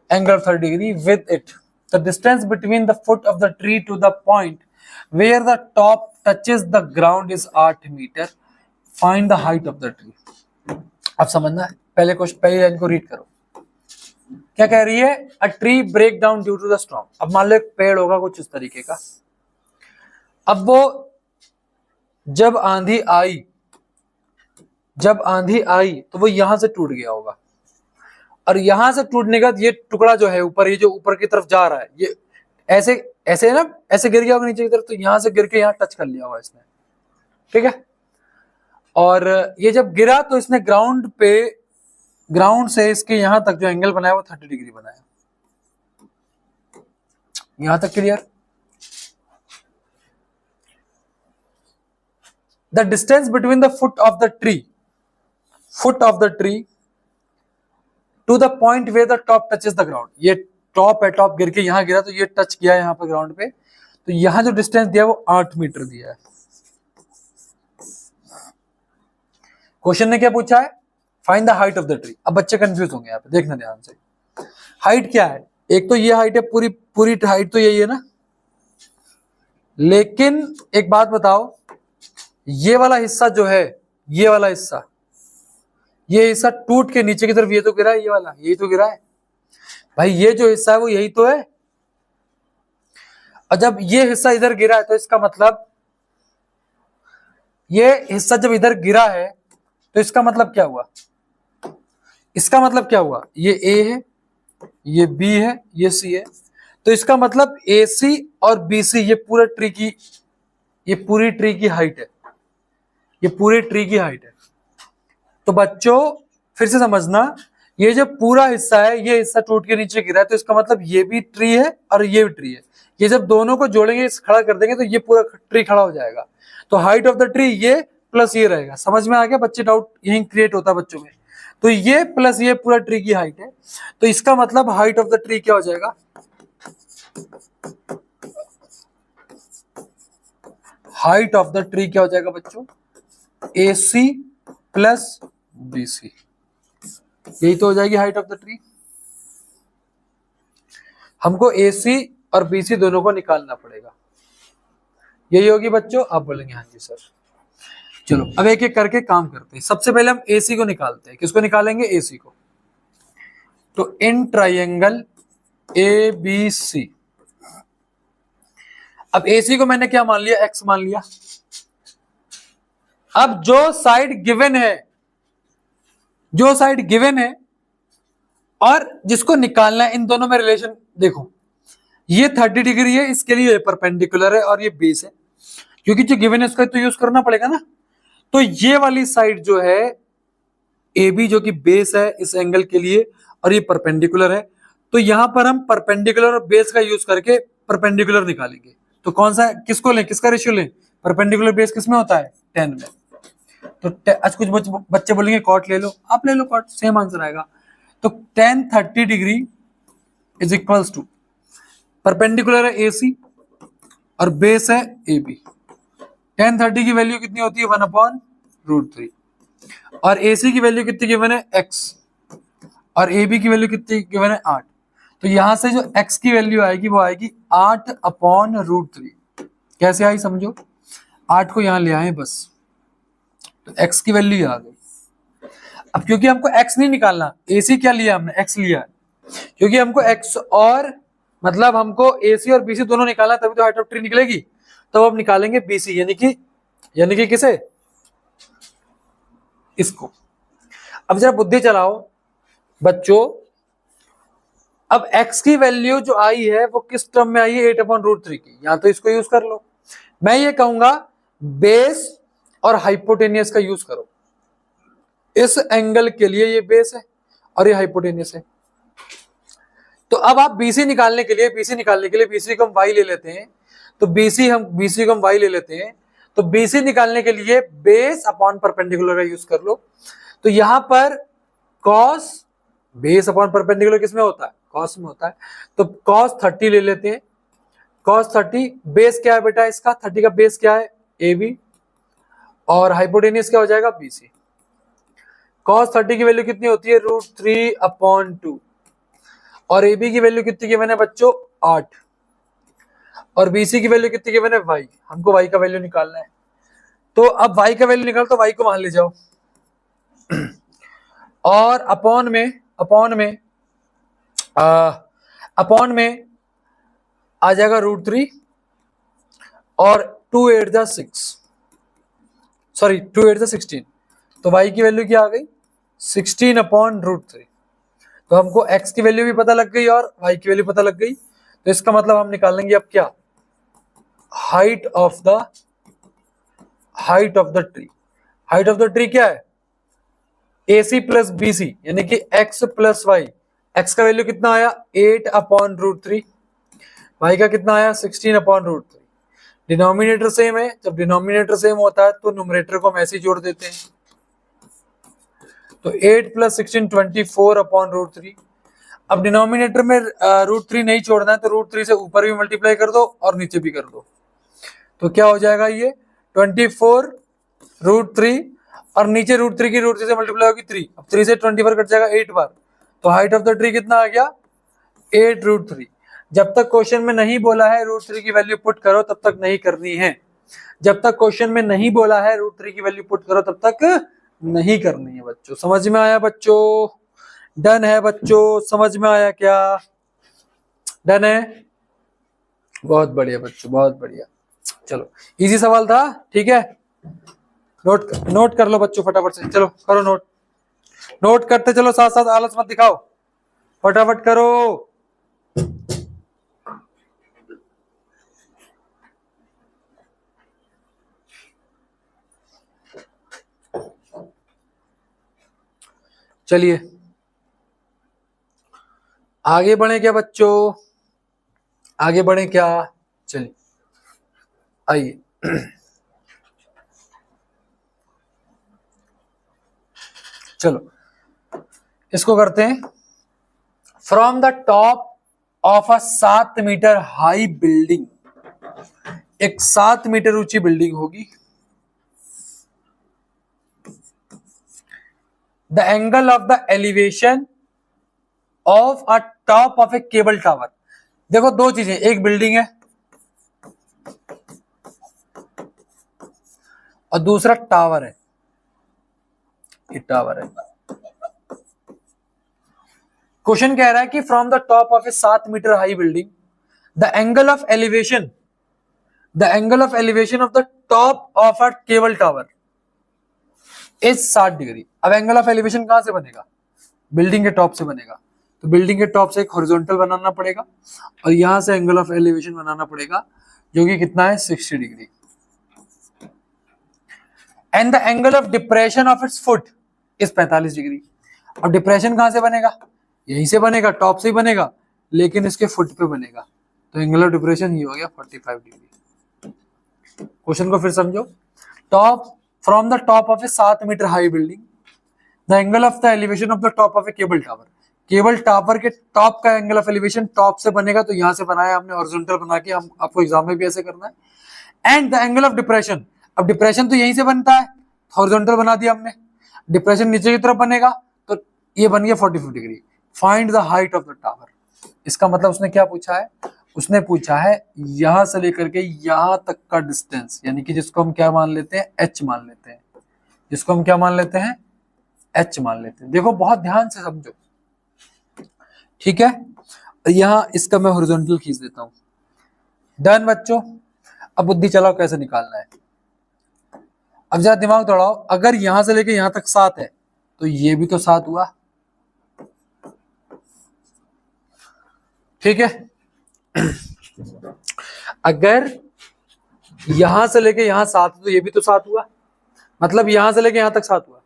Angle of 30 degree with it. The distance between the foot of the tree to the point where the top touches the ground is 8 meter. Find the height of the tree. अब समझना है, पहले question, पहली line को read करो। क्या कह रही है, a tree break down due to the storm. अब मान लो एक पेड़ होगा कुछ इस तरीके का, अब वो जब आंधी आई तो वो यहां से टूट गया होगा, और यहां से टूटने के बाद ये टुकड़ा जो है ऊपर, ये जो ऊपर की तरफ जा रहा है, ये ऐसे ऐसे ना, ऐसे गिर गया होगा नीचे की तरफ, तो यहां से गिर के यहां टच कर लिया होगा इसने, ठीक है। और ये जब गिरा तो इसने ग्राउंड से इसके यहां तक जो एंगल बनाया वो 30 डिग्री बनाया, यहां तक clear. The distance between the foot of the tree to the point where the top touches the ground, ये टॉप है, टॉप गिर के यहाँ गिरा तो ये टच किया है यहाँ पर ग्राउंड पे, तो यहाँ जो डिस्टेंस दिया है वो 8 मीटर दिया है। क्वेश्चन ने क्या पूछा है, find the height of the tree. अब बच्चे कंफ्यूज होंगे यहाँ पे, देखना ध्यान से। हाइट क्या है, एक तो ये हाइट है, पूरी पूरी हाइट तो यही है ना, लेकिन एक बात बताओ, ये वाला हिस्सा जो है, ये वाला हिस्सा, ये हिस्सा टूट के नीचे की तरफ ये तो गिरा है, ये वाला यही तो गिरा है भाई, ये जो हिस्सा है वो यही तो है। और जब ये हिस्सा इधर गिरा है तो इसका मतलब, ये हिस्सा जब इधर गिरा है तो इसका मतलब क्या हुआ, इसका मतलब क्या हुआ, ये ए है, ये बी है, ये सी है, तो इसका मतलब ए सी और बी सी ये पूरा ट्री की, ये पूरी ट्री की हाइट है, ये पूरे ट्री की हाइट है। तो बच्चों फिर से समझना, ये जो पूरा हिस्सा है, ये हिस्सा टूट के नीचे गिरा है, तो इसका मतलब ये भी ट्री है और ये भी ट्री है। ये जब दोनों को जोड़ेंगे, खड़ा कर देंगे, तो ये पूरा ट्री खड़ा हो जाएगा। तो हाइट ऑफ द ट्री ये प्लस ये रहेगा। समझ में आ गया बच्चे, डाउट यही क्रिएट होता है बच्चों में। तो ये प्लस ये पूरा ट्री की हाइट है, तो इसका मतलब हाइट ऑफ द ट्री क्या हो जाएगा, हाइट ऑफ द ट्री क्या हो जाएगा बच्चों, ए सी प्लस बी सी, यही तो हो जाएगी हाइट ऑफ द ट्री। हमको ए सी और बी सी दोनों को निकालना पड़ेगा, यही होगी बच्चों। आप बोलेंगे हाँ जी सर। चलो अब एक एक करके काम करते हैं। सबसे पहले हम ए सी को निकालते हैं। किसको निकालेंगे, ए सी को। तो इन ट्राइंगल ए बी सी, अब ए सी को मैंने क्या मान लिया, एक्स मान लिया। अब जो साइड गिवन है, जो साइड गिवन है और जिसको निकालना है, इन दोनों में रिलेशन देखो, ये 30 डिग्री है, इसके लिए परपेंडिकुलर है और ये बेस है, क्योंकि जो गिवन है उसका तो यूज करना पड़ेगा ना। तो ये वाली साइड जो है ए बी, जो कि बेस है इस एंगल के लिए, और ये परपेंडिकुलर है, तो यहां पर हम परपेंडिकुलर और बेस का यूज करके परपेंडिकुलर निकालेंगे। तो कौन सा, किसको लें, किसका रेशियो लें, परपेंडिकुलर बेस किसमें होता है, 10 में। तो आज कुछ बच्चे बोलेंगे कॉट ले लो, आप ले लो कॉट, सेम आंसर आएगा। तो tan 30 degree is equals to, perpendicular है ए सी और बेस है ए बी। tan 30 की वैल्यू कितनी होती है, 1/√3, और ए सी की वैल्यू कितनी गिवन है, x, और ए बी की वैल्यू कितनी गिवन है, 8। तो यहां से जो x की वैल्यू आएगी वो आएगी 8/√3। कैसे आई समझो, 8 को यहां ले आए बस, तो x की वैल्यू आ गई। अब क्योंकि हमको x नहीं निकालना, AC क्या लिया हमने, x लिया है, क्योंकि हमको x और मतलब हमको AC और BC दोनों निकालना, तभी तो हाइट ऑफ ट्री निकलेगी। तो अब निकालेंगे BC, यानी कि किसे, इसको। अब जरा बुद्धि चलाओ बच्चों, अब x की वैल्यू जो आई है वो किस टर्म में आई है, 8/√3 की, या तो इसको यूज कर लो। मैं ये कहूंगा बेस और हाइपोटेनियस का यूज करो। इस एंगल के लिए ये बेस है और ये हाइपोटेनियस है। तो अब आप BC निकालने के लिए, BC को हम y ले लेते हैं, तो BC को हम y ले लेते हैं, तो BC निकालने के लिए बेस अपॉन परपेंडिकुलर का यूज कर लो। तो यहां पर cos, बेस अपॉन परपेंडिकुलर किसमें होता है, cos में होता है, तो cos 30 ले लेते हैं। cos 30 बेस क्या है बेटा इसका, 30 का बेस क्या है, AB, और हाइपोटेनियस क्या हो जाएगा, BC। cos 30 की वैल्यू कितनी होती है, √3/2, और AB की वैल्यू कितनी गिवन है बच्चों, 8, और BC की वैल्यू कितनी गिवन है, y। हमको y का वैल्यू निकालना है। तो अब y का वैल्यू निकाल, तो y को वहां ले जाओ, और अपॉन में आ जाएगा √3, और 2 8 जा 6, सॉरी 2 8 जा 16, तो y की वैल्यू क्या आ गई, 16/√3। तो हमको x की वैल्यू भी पता लग गई और y की वैल्यू पता लग गई। तो इसका मतलब हम निकालेंगे अब क्या, height of the tree. Height of the tree क्या है, AC प्लस BC, यानी कि x प्लस वाई। x का वैल्यू कितना आया, 8/√3, y का कितना आया, 16/√3। डिनोमिनेटर सेम है, जब डिनोमिनेटर सेम होता है तो न्यूमरेटर को हम ऐसे जोड़ देते हैं। तो 8 + 16 24/√3। अब डिनोमिनेटर में √3 नहीं छोड़ना है तो √3 से ऊपर भी मल्टीप्लाई कर दो और नीचे भी कर दो, तो क्या हो जाएगा ये 24 √3 और नीचे √3 की √3 से मल्टीप्लाई होगी 3, अब 3 से 24 कट जाएगा 8 बार, तो हाइट ऑफ द ट्री कितना आ गया 8 √3। जब तक क्वेश्चन में नहीं बोला है √3 की वैल्यू पुट करो तब तक नहीं करनी है, जब तक क्वेश्चन में नहीं बोला है √3 की वैल्यू पुट करो तब तक नहीं करनी है बच्चों। समझ में आया बच्चों? डन है बच्चों? समझ में आया क्या? डन है? बहुत बढ़िया बच्चों, बहुत बढ़िया। चलो इजी सवाल था, ठीक है। नोट कर लो बच्चों फटाफट से, चलो करो नोट। नोट करते चलो, साथ साथ आलस मत दिखाओ, फटाफट करो। चलिए आगे बढ़े क्या बच्चों? आगे बढ़े क्या? चलिए आइए। चलो इसको करते हैं। From the top of a 7 metre high building, एक 7 मीटर ऊंची बिल्डिंग होगी, the angle of the elevation of a top of a cable tower. देखो दो चीजें, एक बिल्डिंग है और दूसरा टावर है, ये टावर है। क्वेश्चन कह रहा है कि from the top of a 7 metre high building the angle of elevation, the angle of elevation of the top of a cable tower is 60 degree. अब एंगल ऑफ एलिवेशन कहां से बनेगा? बिल्डिंग के टॉप से बनेगा, तो बिल्डिंग के top से एक हॉरिजॉन्टल बनाना पड़ेगा और यहां से एंगल ऑफ एलिवेशन बनाना पड़ेगा जो कि कितना है 60 degree. And the angle of depression of its foot is 45 degree. अब डिप्रेशन कहां से बनेगा? यहीं से बनेगा, टॉप से ही बनेगा, लेकिन इसके फुट पे बनेगा, तो एंगल ऑफ डिप्रेशन ये हो गया 45 डिग्री। क्वेश्चन को फिर समझो। Top, from the top of a 7 metre high building the angle of the elevation of the top of a cable tower, cable tower के टॉप का एंगल ऑफ एलिवेशन टॉप से बनेगा, तो यहां से बनाया हमने हॉरिजॉन्टल बना के, हम आपको एग्जाम में भी ऐसे करना है। And the angle of depression, अब डिप्रेशन तो यहीं से बनता है, हॉरिजॉन्टल बना दिया हमने, डिप्रेशन नीचे की तरफ बनेगा, तो ये बन गया 45 degree. Find the height of the tower. इसका मतलब उसने क्या पूछा है? उसने पूछा है यहां से लेकर के यहां तक का डिस्टेंस, यानी कि जिसको हम क्या मान लेते हैं, एच मान लेते हैं, जिसको हम क्या मान लेते हैं, एच मान लेते हैं। देखो बहुत ध्यान से समझो, ठीक है। यहां इसका मैं हॉरिजॉन्टल खींच देता हूं। डन बच्चों? अब बुद्धि चलाओ कैसे निकालना है। अब जरा दिमाग दौड़ाओ, अगर यहां से लेके यहां तक 7 है तो ये भी तो 7 हुआ, ठीक है। अगर यहां से लेके यहां 7 तो ये भी तो 7 हुआ, मतलब यहां से लेके यहां तक 7 हुआ।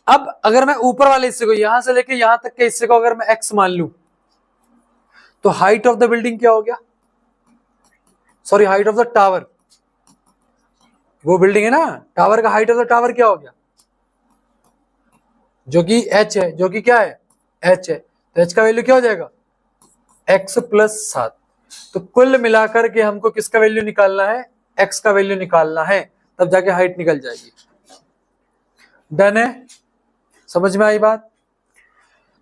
अब अगर मैं ऊपर वाले हिस्से को, यहां से लेके यहां तक के हिस्से को अगर मैं x मान लूं, तो हाइट ऑफ द बिल्डिंग क्या हो गया, sorry height of the tower, वो बिल्डिंग है ना, टावर का हाइट ऑफ द टावर क्या हो गया, जो कि h है, जो कि क्या है, h है, तो h का वैल्यू क्या हो जाएगा, x + 7। तो कुल मिलाकर के हमको किसका वैल्यू निकालना है, x का वैल्यू निकालना है, तब जाके हाइट निकल जाएगी। डन है? समझ में आई बात?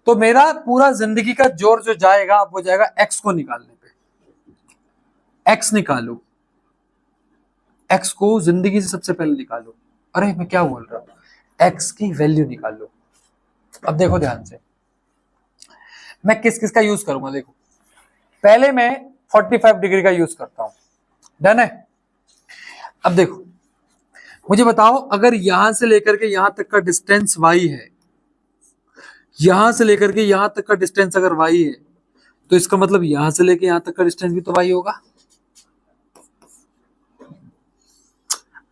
तो मेरा पूरा जिंदगी का जोर जो जाएगा अब वो जाएगा x को निकालने पे। x निकालो, x को जिंदगी से सबसे पहले निकालो। अरे मैं क्या बोल रहा हूं, x की वैल्यू निकालो। अब देखो ध्यान से, मैं किस किस का यूज करूंगा। देखो पहले मैं 45 डिग्री का यूज करता हूं। डन है? अब देखो मुझे बताओ, अगर यहां से लेकर के यहां तक का डिस्टेंस y है, यहां से लेकर के यहां तक का डिस्टेंस अगर y है, तो इसका मतलब यहां से लेकर यहां तक का डिस्टेंस भी तो y होगा।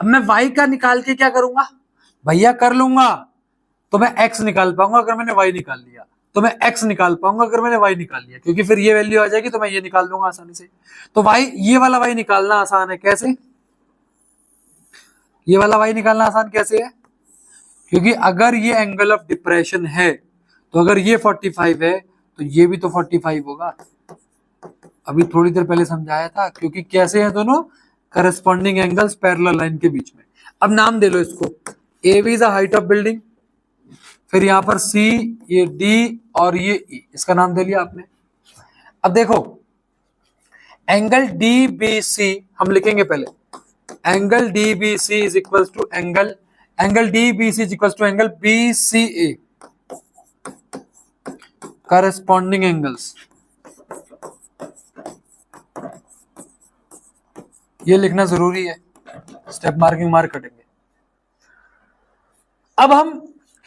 अब मैं y का निकाल के क्या करूंगा, भैया कर लूंगा, तो मैं x निकाल पाऊंगा अगर मैंने y निकाल लिया, तो मैं x निकाल पाऊंगा अगर मैंने y निकाल लिया, क्योंकि फिर ये वैल्यू आ जाएगी तो मैं ये निकाल लूंगा आसानी से। तो y, ये वाला y निकालना आसान है। कैसे? ये वाला y निकालना आसान कैसे है? क्योंकि अगर ये एंगल ऑफ डिप्रेशन है, तो अगर ये 45 है तो ये भी तो 45 होगा। अभी थोड़ी देर पहले समझाया था, क्योंकि कैसे हैं दोनों करस्पॉन्डिंग एंगल्स पैरेलल लाइन के बीच में। अब नाम दे लो इसको, A B is the height of building, फिर यहाँ पर सी, ये डी और ये ई, इसका नाम दे लिया आपने। अब देखो एंगल डी बी सी हम लिखेंगे पहले, angle D B C is equal to angle D B C is equal to angle B C A, corresponding angles, ये लिखना जरूरी है, स्टेप मार्किंग मार्क कटेंगे। अब हम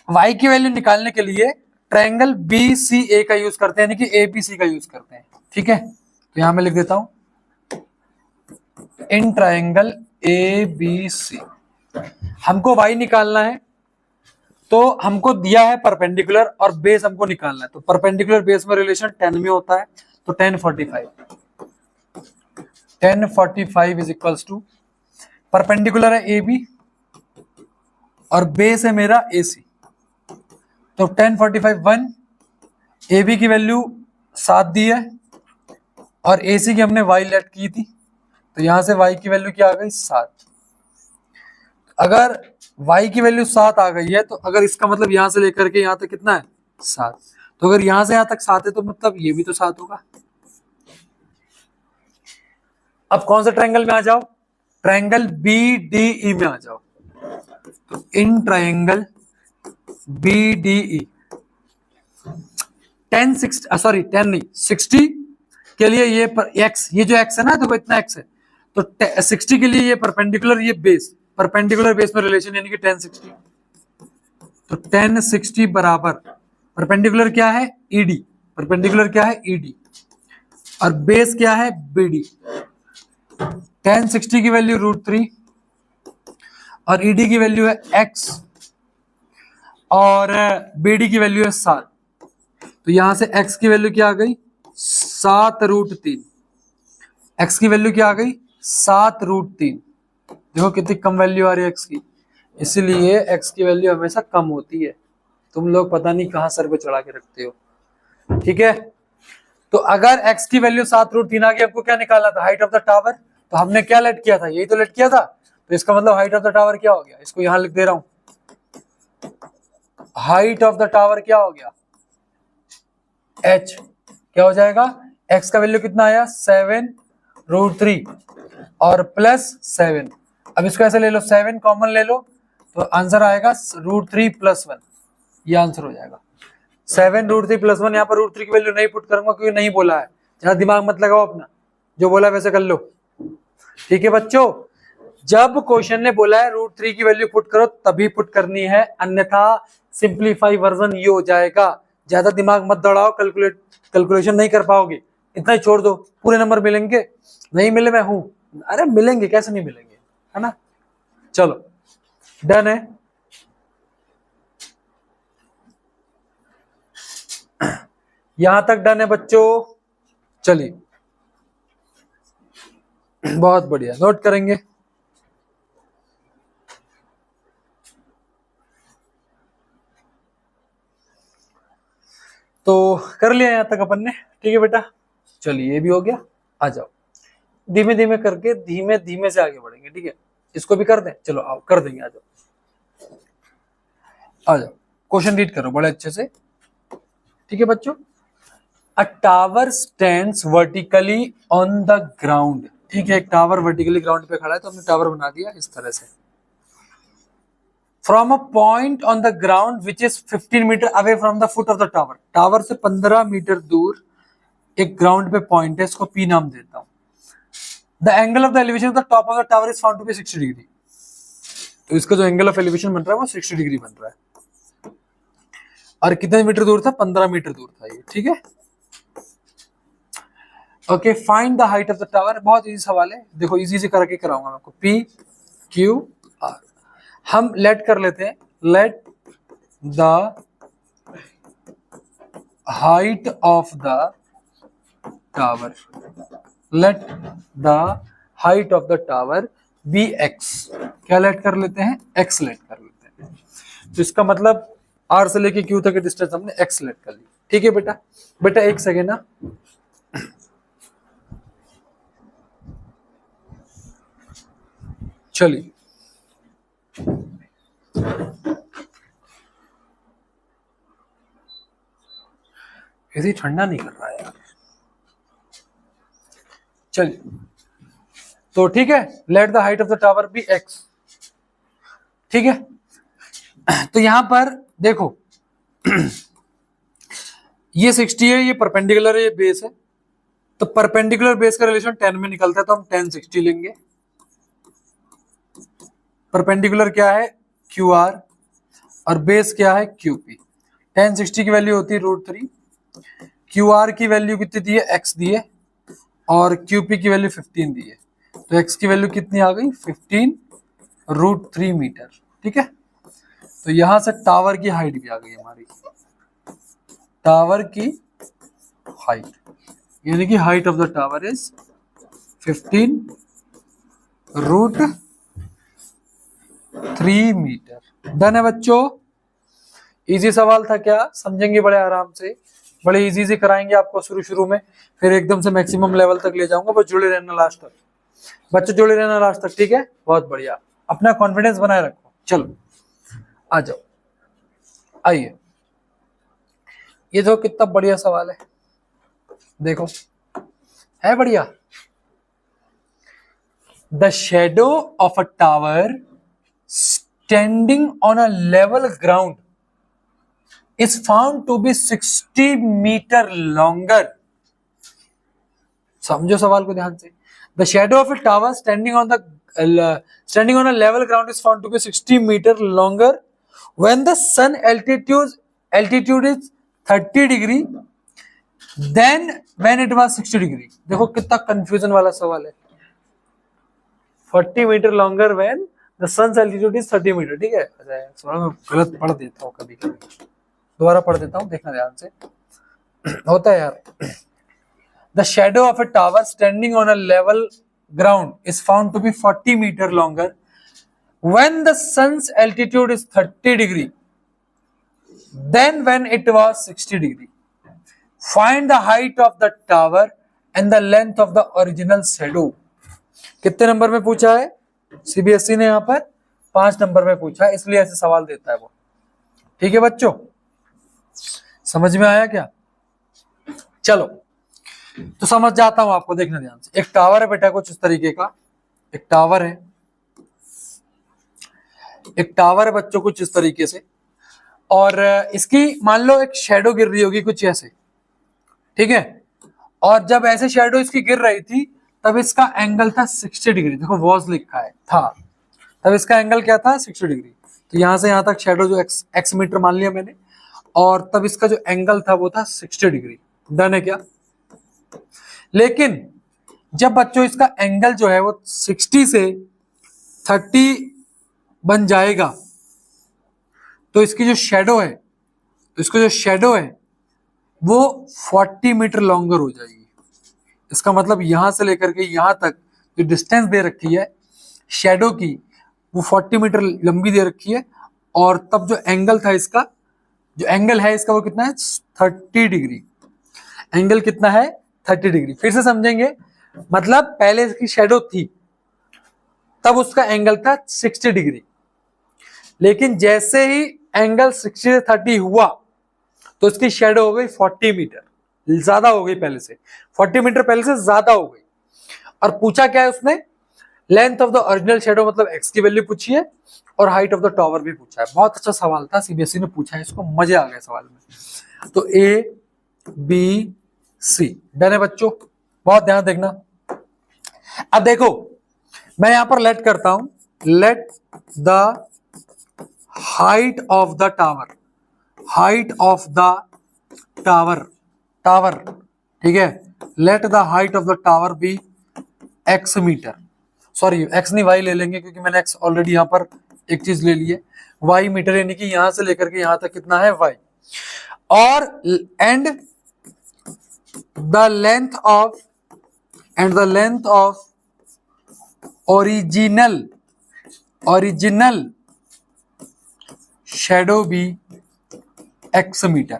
y की वैल्यू निकालने के लिए ट्रायंगल बी सी ए का यूज करते हैं, यानी कि ए बी सी का यूज करते हैं, ठीक है। तो यहां मैं लिख देता हूं इन ट्रायंगल ए बी सी। हमको y निकालना है, तो हमको दिया है परपेंडिकुलर और बेस हमको निकालना है, तो परपेंडिकुलर बेस में रिलेशन 10 में होता है, तो 10 45 इज इक्वल्स टू, परपेंडिकुलर है ए बी और बेस है मेरा ए सी, तो 10 45 1, ए बी की वैल्यू 7 दी है और ए सी की हमने y लेट की थी, तो यहां से y की वैल्यू क्या आ गई 7। अगर y की वैल्यू 7 आ गई है, तो अगर इसका मतलब यहां से लेकर के यहां तक कितना है 7, तो अगर यहां से यहां तक 7 है तो मतलब ये भी तो 7 होगा। अब कौन सा ट्रायंगल में आ जाओ, ट्रायंगल बी डी ई में आ जाओ। तो in triangle B D E 10 नहीं 60 के लिए ये x, ये जो x है ना, तो इतना x है, तो 60 के लिए ये परपेंडिकुलर, ये बेस, परपेंडिकुलर बेस में रिलेशन यानी कि 10 60, तो 10 60 बराबर परपेंडिकुलर क्या है ED, परपेंडिकुलर क्या है ED और बेस क्या है BD। 10 60 की वैल्यू √3 और ED की वैल्यू है x और BD की वैल्यू है 7, तो यहां से x की वैल्यू क्या आ गई 7√3, x की वैल्यू क्या आ गई 7√3। देखो कितनी कम वैल्यू आ रही है x की, इसीलिए x की वैल्यू हमेशा कम होती है। तुम लोग पता नहीं कहां सर पे चढ़ा के रखते हो, ठीक है। तो अगर x की वैल्यू 7√3 आ गई, हमको क्या निकालना था हाइट ऑफ द टावर, तो हमने क्या लेट किया था, यही तो लेट किया था, तो इसका मतलब हाइट ऑफ द टावर क्या हो गया, इसको यहां लिख दे रहा हूं, हाइट ऑफ द टावर क्या हो गया h, क्या हो जाएगा x का वैल्यू कितना आया 7√3 और प्लस 7। अब इसको ऐसे ले लो, 7 कॉमन ले लो, तो आंसर आएगा √3 + 1, ये आंसर हो जाएगा 7√3 + 1। यहाँ पर √3 की वैल्यू नहीं पुट करूंगा क्योंकि नहीं बोला है, जरा दिमाग मत लगाओ अपना, जो बोला है वैसे कर लो, ठीक है बच्चों। जब क्वेश्चन ने बोला है √3 की वैल्यू पुट करो तभी पुट करनी है, अन्यथा सिंप्लीफाई वर्जन ये हो जाएगा। ज्यादा दिमाग मत दौड़ाओ, कैलकुलेशन नहीं कर पाओगे, इतना ही छोड़ दो। पूरे नंबर मिलेंगे, नहीं मिले मैं हूं, अरे मिलेंगे, कैसे नहीं मिलेंगे, है ना। चलो डन है। यहां तक डन है बच्चों, चलिए बहुत बढ़िया, नोट करेंगे। तो कर लिया यहां तक अपन ने, ठीक है बेटा। चलिए ये भी हो गया, आ जाओ धीमे धीमे करके, धीमे धीमे से आगे बढ़ेंगे, ठीक है। इसको भी कर दें, चलो आओ कर देंगे, आ जाओ आ जाओ। क्वेश्चन रीड करो बड़े अच्छे से, ठीक है बच्चों। अ tower stands vertically on the ground, ठीक है। एक टावर वर्टिकली ग्राउंड पे खड़ा है, तो हमने टावर बना दिया इस तरह से। From a point on the ground which is 15 metre away from the foot of the tower, tower से 15 मीटर दूर एक ग्राउंड पे पॉइंट है, इसको P नाम देता हूं। The angle of the elevation of the top of the tower is found to be 60 degree, तो इसका जो एंगल ऑफ एलिवेशन बन रहा है वो 60 डिग्री बन रहा है। और कितने मीटर दूर था, 15 मीटर दूर था ये, ठीक है। Okay, find the height of the tower, बहुत इजी सवाल है, देखो इजी से करके कराऊंगा मैं आपको। P Q R, हम लेट कर लेते हैं, let the height of the tower, let the height of the tower be x, क्या लेट कर लेते हैं x लेट कर लेते हैं। तो इसका मतलब R से लेके Q तक की डिस्टेंस हमने x लेट कर ली, ठीक है बेटा, बेटा एक सेकेंड ना, चलिए ऐसे ठंडा नहीं कर रहा है यार, चलिए तो ठीक है, let the height of the tower be x, ठीक है। तो यहां पर देखो ये 60 है, ये परपेंडिकुलर है, ये बेस है, तो परपेंडिकुलर बेस का रिलेशन 10 में निकलता है, तो हम 10 60 लेंगे। परपेंडिकुलर क्या है QR और बेस क्या है QP। 10 60 की वैल्यू होती है √3, QR की वैल्यू कितनी दी है x दी है और QP की वैल्यू 15 दी है, तो x की वैल्यू कितनी आ गई 15 √3 मीटर, ठीक है। तो यहां से टावर की हाइट भी आ गई हमारी, टावर की हाइट, यानी कि height of the tower is 15 √3 metre. Done है बच्चों, इजी सवाल था क्या, समझेंगे बड़े आराम से, बड़े इजी से कराएंगे आपको शुरू शुरू में, फिर एकदम से मैक्सिमम लेवल तक ले जाऊंगा, बस जुड़े रहना लास्ट तक, बच्चों जुड़े रहना लास्ट तक, ठीक है। बहुत बढ़िया, अपना कॉन्फिडेंस बनाए रखो। चलो आ जाओ, आइए, ये देखो कितना बढ़िया सवाल है, देखो है बढ़िया। The shadow of a tower standing on a level ground is found to be 60 metre longer। समझो सवाल को ध्यान से। The shadow of a tower standing on a level ground is found to be 60 metre longer when the sun altitude is 30 degree then when it was 60 degree। देखो कितना confusion वाला सवाल है। 40 metre longer when the sun's altitude is 30 metre, ठीक है। अच्छा मैं गलत पढ़ देता हूँ कभी कभी, दोबारा पढ़ देता हूं, देखना ध्यान से, होता है यार। The shadow of a tower standing on a level ground is found to be 40 metre longer when the sun's altitude is 30 degree then when it was 60 degree. Find the height of the tower and the length of the original shadow. कितने number में पूछा है, CBSE ने यहां पर 5 number में पूछा है, इसलिए ऐसे सवाल देता है वो, ठीक है बच्चों, समझ में आया क्या। चलो तो समझ जाता हूं आपको, देखना ध्यान से। एक टावर है बेटा कुछ इस तरीके का, एक टावर है, एक टावर है बच्चों कुछ इस तरीके से, और इसकी मान लो एक शेडो गिर रही होगी कुछ ऐसे, ठीक है। और जब ऐसे शेडो इसकी गिर रही थी तब इसका एंगल था 60 डिग्री, देखो वॉज लिखा है था, तब इसका एंगल क्या था 60 डिग्री। तो यहां से यहां तक शेडो जो एक्स मीटर मान लिया मैंने, और तब इसका जो एंगल था वो था 60 डिग्री। डन है क्या। लेकिन जब बच्चों इसका एंगल जो है वो 60 से 30 बन जाएगा तो इसकी जो शेडो है, तो इसको जो शेडो है वो 40 मीटर लॉन्गर हो जाएगी। इसका मतलब यहां से लेकर के यहां तक जो डिस्टेंस दे रखी है शेडो की वो 40 मीटर लंबी दे रखी है, और तब जो एंगल था इसका, जो एंगल है इसका वो कितना है 30 डिग्री। एंगल कितना है 30 डिग्री। फिर से समझेंगे, मतलब पहले इसकी शेडो थी तब उसका एंगल था 60 डिग्री, लेकिन जैसे ही एंगल 60 से 30 हुआ तो इसकी शेडो हो गई 40 मीटर, ज्यादा हो गई पहले से, 40 मीटर पहले से ज्यादा हो गई। और पूछा क्या है उसने, length of the original shadow मतलब एक्स की वैल्यू पूछी है, और हाइट ऑफ द टावर भी पूछा है। बहुत अच्छा सवाल था, सीबीएसई ने पूछा है इसको, मजे आ गए सवाल में। तो ए बी सी डन है बच्चों, बहुत ध्यान देखना। अब देखो मैं यहां पर लेट करता हूं, let the height of the tower, height of the tower, tower, ठीक है। Let the height of the tower be X metre, sorry X नहीं वाई ले लेंगे क्योंकि मैंने एक्स ऑलरेडी यहां पर एक चीज ले ली है, वाई मीटर, यानी कि यहां से लेकर के यहां तक कितना है वाई, और and the length of, and the length of original, original shadow be X metre,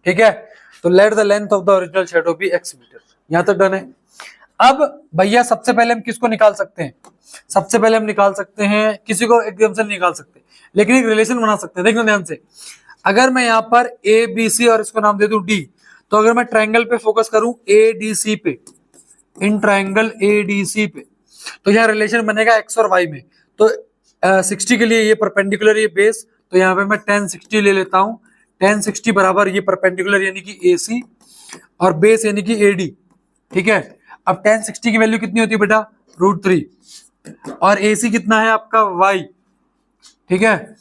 ठीक है। तो let the length of the original shadow be x metre. यहां तक डन है। अब भैया सबसे पहले हम किसको निकाल सकते हैं? सबसे पहले हम निकाल सकते हैं, किसी को एकदम से निकाल सकते, लेकिन एक रिलेशन बना सकते हैं। देखना ध्यान से, अगर मैं यहाँ पर ए बी सी और इसको नाम दे दूं डी, तो अगर मैं ट्रायंगल पे फोकस करूं ए डी सी पे, इन ट्रायंगल ए डी सी पे, तो यहाँ रिलेशन बनेगा एक्स और वाई में। तो 60 के लिए ये परपेंडिकुलर, ये बेस, तो यहाँ पे मैं tan 60 ले लेता हूँ। tan 60 बराबर ये परपेंडिकुलर यानी कि AC और बेस यानी कि AD। ठीक है, अब tan 60 की वैल्यू कितनी होती है बेटा? √3, और AC कितना है आपका y, ठीक है,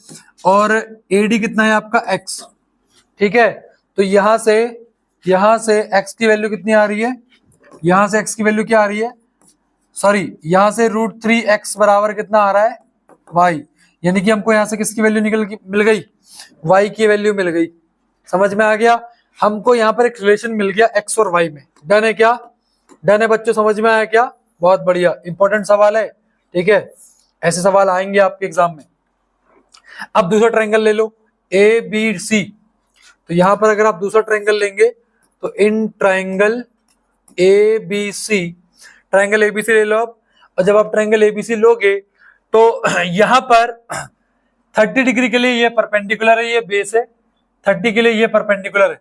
और AD कितना है आपका x। ठीक है, तो यहां से x की वैल्यू कितनी आ रही है? यहां से x की वैल्यू क्या आ रही है? सॉरी, यहां से √3x बराबर कितना आ रहा है? y, यानी कि हमको यहां से किसकी वैल्यू मिल गई? y की वैल्यू मिल गई। समझ में आ गया? हमको यहाँ पर एक रिलेशन मिल गया x और y में। डन है क्या? डन है बच्चों, समझ में आया क्या? बहुत बढ़िया, इंपॉर्टेंट सवाल है। ठीक है, ऐसे सवाल आएंगे आपके एग्जाम में। अब दूसरा ट्रायंगल ले लो ए बी सी। तो यहां पर अगर आप दूसरा ट्रायंगल लेंगे तो in triangle A B C, triangle ABC ले लो आप। और जब आप ट्रायंगल एबीसी लोगे तो यहां पर 30 डिग्री के लिए ये परपेंडिकुलर है, ये बेस है, 30 के लिए ये परपेंडिकुलर है।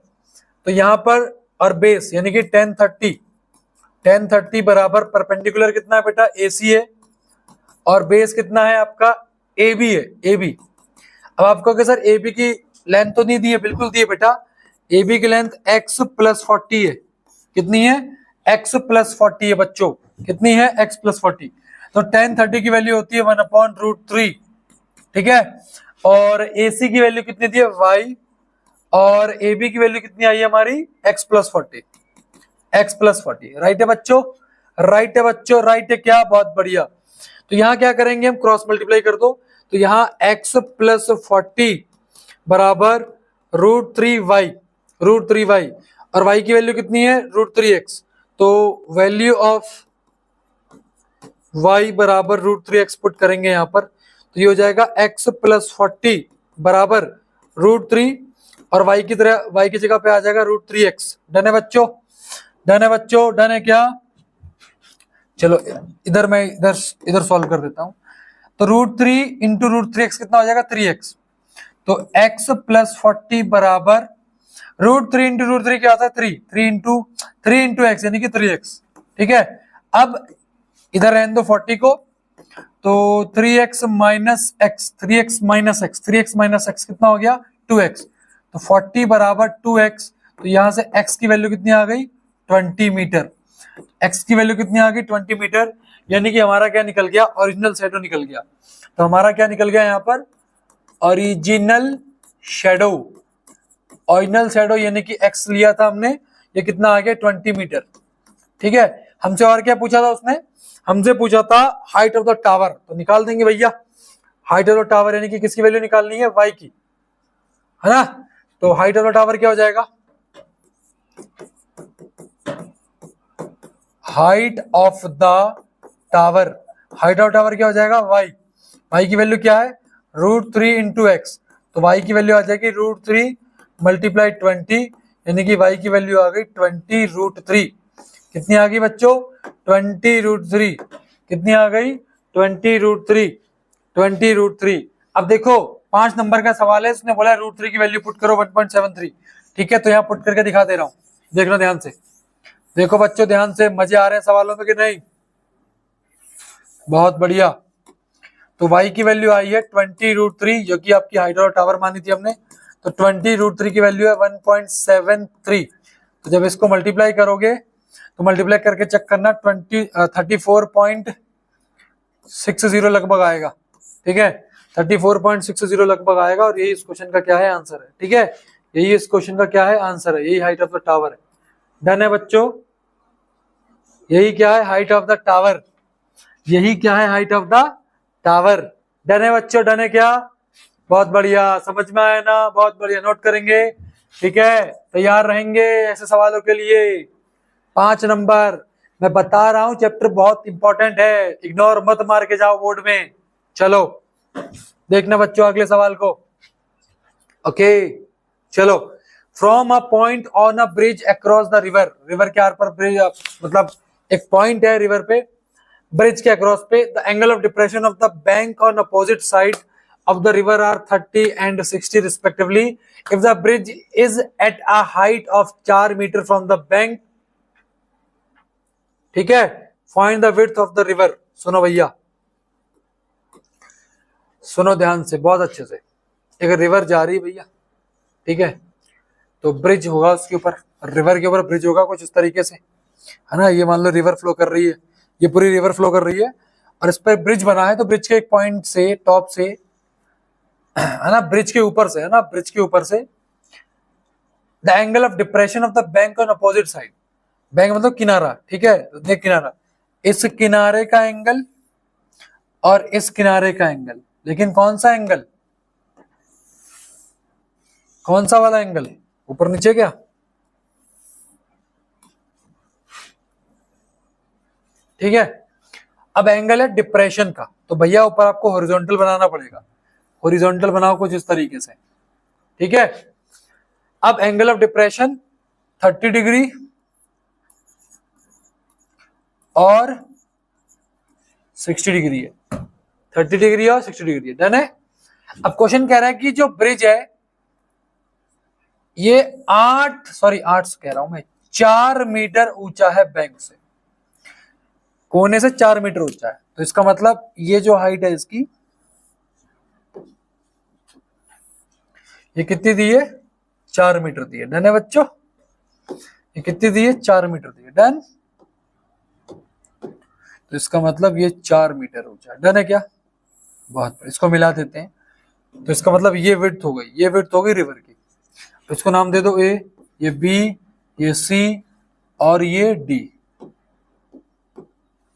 तो यहां पर और बेस यानी कि tan 30 बराबर परपेंडिकुलर कितना है बेटा? AC है, और बेस कितना है आपका? AB है, AB। अब आपको कि सर AB की लेंथ तो नहीं दी है, बिल्कुल दी है बेटा। AB की लेंथ x + 40 है। कितनी है? x + 40 है बच्चों। कितनी है? x + 40। तो tan 30 की वैल्यू होती है 1/√3। ठीक है, और AC की वैल्यू कितनी दी है? y, और AB की वैल्यू कितनी आई है हमारी? x + 40। x + 40 राइट है बच्चों? राइट है बच्चों, राइट है क्या? बहुत बढ़िया। तो यहाँ क्या करेंगे हम? क्रॉस मल्टीप्लाई कर दो। तो यहाँ x + 40 बराबर √3y, और y की वैल्यू कितनी है? √3x। तो वैल्यू ऑफ y बराबर √3x पुट करेंगे यहाँ पर, तो ये हो जाएगा x + 40 बराबर √3, और y की जगह पे आ जाएगा √3x। डन है बच्चों? डन है बच्चों? डन है क्या? चलो इधर मैं इधर सॉल्व कर देता हूं। तो √3 × √3x कितना हो जाएगा? 3x। तो x + 40 बराबर √3 × √3 क्या होता है? 3 × x यानी कि 3x। ठीक है, अब इधर रहने दो 40 को, तो 3x - x, 3x - x कितना हो गया? 2x। तो 40 बराबर 2x। तो यहां से x की वैल्यू कितनी आ गई? 20 मीटर। x की वैल्यू कितनी आ गई? 20 मीटर, यानी कि हमारा क्या निकल गया? ओरिजिनल शैडो निकल गया। तो हमारा क्या निकल गया यहाँ पर? Original shadow. ओरिजिनल शैडो यानी कि x लिया था हमने, ये कितना आ गया? 20 मीटर। ठीक है, हमसे और क्या पूछा था उसने? हमसे पूछा था हाइट ऑफ द टावर। तो निकाल देंगे भैया, हाइट ऑफ द टावर यानी कि किसकी वैल्यू निकालनी है? y की, है ना? तो हाइट ऑफ द टावर क्या हो जाएगा? Height of the tower, height of tower क्या हो जाएगा? y की वैल्यू क्या है? √3 × x। तो y की वैल्यू आ जाएगी √3 × 20, यानी कि y की वैल्यू आ गई 20√3। कितनी आ गई बच्चों? 20√3। कितनी आ गई? 20√3। अब देखो 5 नंबर का सवाल है, उसने बोला √3 की वैल्यू पुट करो 1.73। ठीक है, तो यहाँ पुट करके दिखा दे रहा हूँ, देखना ध्यान से। देखो बच्चों ध्यान से, मजे आ रहे हैं सवालों में कि नहीं? बहुत बढ़िया। तो y की वैल्यू आई है 20√3, जो कि आपकी हाइट ऑफ टावर मानी थी हमने। तो 20√3 की वैल्यू है 1.73। तो जब इसको मल्टीप्लाई करोगे तो मल्टीप्लाई करके चेक करना, 34.60 लगभग आएगा। ठीक है, 34.60 लगभग आएगा, और यही इस क्वेश्चन का क्या है? आंसर है। ठीक है, यही इस क्वेश्चन का क्या है? आंसर है। यही हाइट ऑफ द टावर है। डन है बच्चों? यही क्या है? Height of the tower. यही क्या है? Height of the tower. Done है बच्चों? डन है क्या? बहुत बढ़िया, समझ में आया ना? बहुत बढ़िया, नोट करेंगे। ठीक है, तैयार रहेंगे ऐसे सवालों के लिए। 5 नंबर मैं बता रहा हूं, चैप्टर बहुत इंपॉर्टेंट है, इग्नोर मत मार के जाओ बोर्ड में। चलो देखना बच्चों अगले सवाल को। ओके चलो, from a point on a bridge across the river, river के आर पर ब्रिज मतलब एक पॉइंट है रिवर पे, ब्रिज के अक्रॉस पे, the angle of depression of the bank on opposite side of the river are 30 and 60 respectively. If the bridge is at a height of 4 meter from the bank, ठीक है, find the width of the river. सुनो भैया, सुनो ध्यान से, बहुत अच्छे से। एक रिवर जा रही है भैया, ठीक है, तो ब्रिज होगा उसके ऊपर, रिवर के ऊपर ब्रिज होगा कुछ इस तरीके से, है ना। ये मान लो रिवर फ्लो कर रही है, ये पूरी रिवर फ्लो कर रही है और इस पर ब्रिज बना है, तो ब्रिज के एक पॉइंट से, टॉप से, है ना, ब्रिज के ऊपर से, है ना, ब्रिज के ऊपर से the angle of depression of the bank on opposite side, bank मतलब किनारा, ठीक है, देख किनारा, इस किनारे का एंगल और इस किनारे का एंगल, लेकिन कौन सा एंगल, कौन सा वाला एंगल, ऊपर नीचे क्या, ठीक है। अब एंगल है डिप्रेशन का, तो भैया ऊपर आपको हॉरिजॉन्टल बनाना पड़ेगा, हॉरिजॉन्टल बनाओ कुछ इस तरीके से, ठीक है। अब एंगल ऑफ डिप्रेशन 30 डिग्री और 60 डिग्री है, 30 डिग्री और 60 डिग्री है, डन है। अब क्वेश्चन कह रहा है कि जो ब्रिज है ये 8 कह रहा हूं मैं, 4 मीटर ऊंचा है बैंक से, कोने से 4 मीटर ऊंचा है, तो इसका मतलब ये जो हाइट है इसकी, ये कितनी दी है, 4 मीटर दी है, डन है बच्चों। ये कितनी दी है, 4 मीटर दी है, डन। तो इसका मतलब ये 4 मीटर ऊंचा है, डन है क्या, बहुत, इसको मिला देते हैं, तो इसका मतलब ये विड्थ हो गई, ये विड्थ हो गई रिवर की, तो इसको नाम दे दो ए, ये बी, ये सी और ये डी,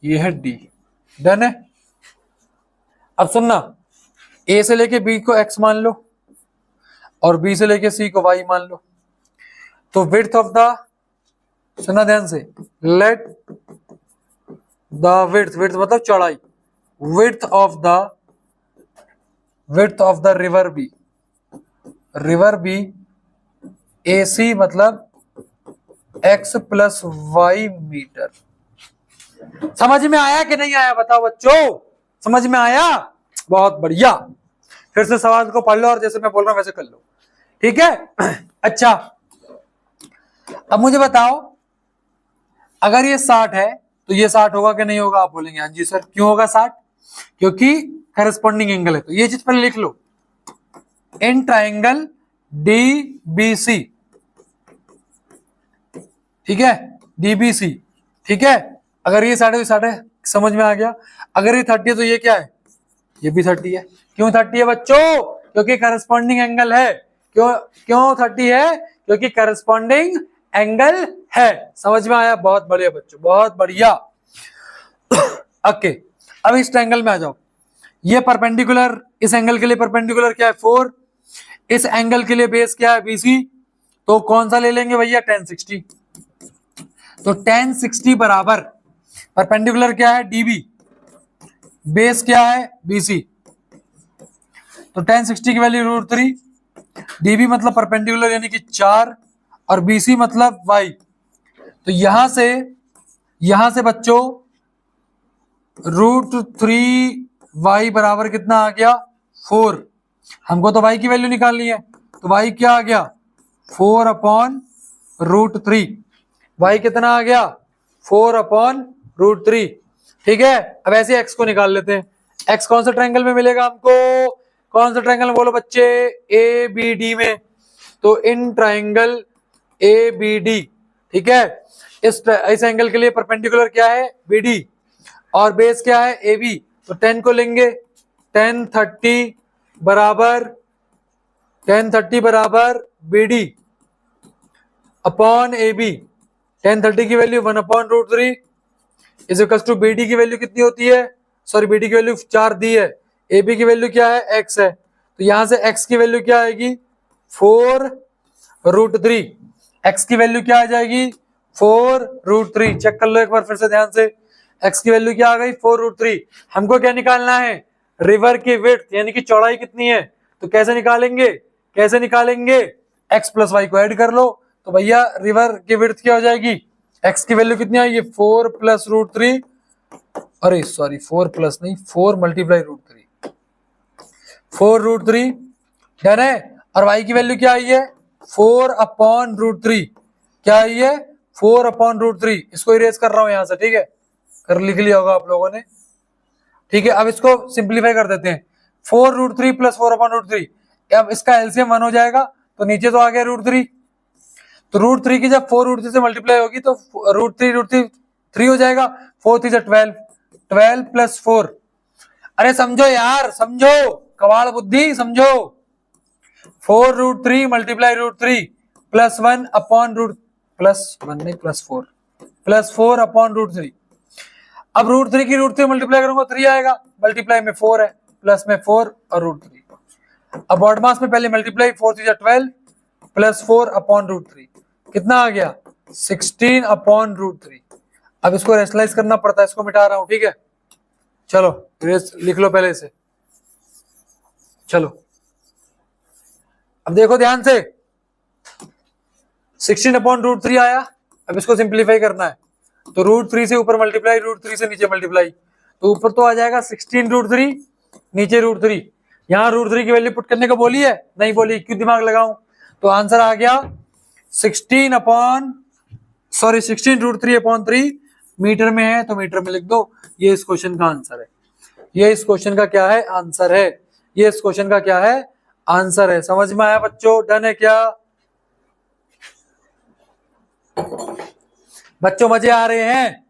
ये है डी, डन है। अब सुनना, ए से लेके बी को एक्स मान लो और बी से लेके सी को वाई मान लो, तो विड्थ ऑफ द, सुना ध्यान से, लेट द विड्थ, विड्थ मतलब चौड़ाई, width of the river be A C मतलब एक्स प्लस वाई मीटर। समझ में आया कि नहीं आया, बताओ बच्चों, समझ में आया, बहुत बढ़िया। फिर से सवाल को पढ़ लो और जैसे मैं बोल रहा हूं वैसे कर लो, ठीक है। अच्छा, अब मुझे बताओ, अगर ये 60 है तो ये 60 होगा कि नहीं होगा, आप बोलेंगे हाँ जी सर, क्यों होगा 60, क्योंकि करस्पॉन्डिंग एंगल है। तो ये चीज पहले लिख लो, इन ट्राइंगल डीबीसी, ठीक है, डीबीसी, ठीक है। अगर ये 60 है तो 60 है, समझ में आ गया। अगर ये 30 है तो ये क्या है, ये भी 30 है। क्यों 30 है बच्चों, क्योंकि करस्पॉन्डिंग एंगल है। क्यों 30 है, क्योंकि करस्पॉन्डिंग एंगल है। समझ में आया, बहुत बढ़िया बच्चों, बहुत बढ़िया। ओके, अब इस ट्रायंगल में आ जाओ, ये परपेंडिकुलर, इस एंगल के लिए परपेंडिकुलर क्या है 4, इस एंगल के लिए बेस क्या है BC, तो कौन सा ले लेंगे भैया, tan 60। तो tan 60 बराबर परपेंडिकुलर क्या है DB, बेस क्या है BC, तो tan 60 की वैल्यू √3, DB मतलब परपेंडिकुलर यानी कि 4 और BC मतलब Y। तो यहां से बच्चों √3Y बराबर कितना आ गया 4। हमको तो Y की वैल्यू निकालनी है, तो Y क्या आ गया 4/√3। Y कितना आ गया 4/√3, ठीक है। अब ऐसे X को निकाल लेते हैं। X कौन सा ट्रायंगल में मिलेगा हमको, कौन सा ट्रायंगल में बोलो बच्चे, ABD में। तो इन ट्रायंगल ABD, ठीक है, इस एंगल के लिए परपेंडिकुलर क्या है BD और बेस क्या है AB। तो 10 को लेंगे, tan 30 बराबर BD अपॉन AB। tan 30 की value 1/√3 is equals to BD की वैल्यू कितनी होती है, सॉरी BD की वैल्यू 4 दी है, AB की वैल्यू क्या है X है, तो यहां से X की वैल्यू क्या आएगी 4√3। X की वैल्यू क्या आ जाएगी 4√3। चेक कर लो एक बार फिर से ध्यान से, X की वैल्यू क्या आ गई 4√3। हमको क्या निकालना है, रिवर की विड्थ यानी कि चौड़ाई कितनी है। तो कैसे निकालेंगे x प्लस वाई को ऐड कर लो, तो भैया रिवर की विड्थ क्या हो जाएगी, x की वैल्यू कितनी आएगी 4 प्लस रूट 3, अरे सॉरी 4 प्लस नहीं 4 मल्टीप्लाई रूट 3, 4 रूट 3 डन है। और y की वैल्यू क्या आई है 4 अपॉन रूट 3, क्या आई है 4 अपॉन रूट 3। इसको इरेज कर रहा हूं यहां से, ठीक है, कर लिख लिया होगा आप लोगों ने, ठीक है। अब इसको सिंप्लीफाई कर देते हैं, 4 रूट 3 प्लस 4 अपॉन रूट 3, अब इसका एलसीएम 1 हो जाएगा, तो नीचे तो आ गया रूट 3, तो रूट 3 की जब 4 रूट 3 से मल्टीप्लाई होगी तो रूट 3 3 हो जाएगा, 4 3 12, 12 प्लस 4, अरे समझो यार, समझो कवाड़ बुद्धि समझो, 4 root 3 multiply root 3 plus 1 upon root plus 1 नहीं प्लस 4, प्लस 4 अपॉन रूट 3। अब रूट 3 की रूट 3 मल्टीप्लाई करूंगा 3 आएगा, मल्टीप्लाई में 4 है, प्लस में 4 और रूट 3। अब बॉड मास में पहले मल्टीप्लाई 4 3 12 प्लस 4 अपॉन रूट 3, कितना आ गया 16 अपॉन रूट 3। अब इसको रेशनलाइज करना पड़ता है, इसको मिटा रहा हूं, ठीक है। चलो लिख लो पहले इसे, चलो अब देखो ध्यान से, 16 अपॉन रूट 3 आया। अब इसको सिंप्लीफाई करना है, तो रूट 3 से ऊपर मल्टीप्लाई, रूट 3 से नीचे मल्टीप्लाई, तो ऊपर तो आ जाएगा 16 रूट 3, नीचे रूट 3। यहां रूट 3 की वैल्यू पुट करने को बोली है, नहीं बोली, क्यों दिमाग लगाऊं, तो आंसर आ गया 16 रूट 3 अपॉन 3, मीटर में है तो मीटर में लिख दो। ये इस क्वेश्चन का आंसर है, ये इस क्वेश्चन का क्या है आंसर है, ये इस क्वेश्चन का क्या है आंसर है। समझ में आया बच्चों, डन है क्या बच्चों, मजे आ रहे हैं,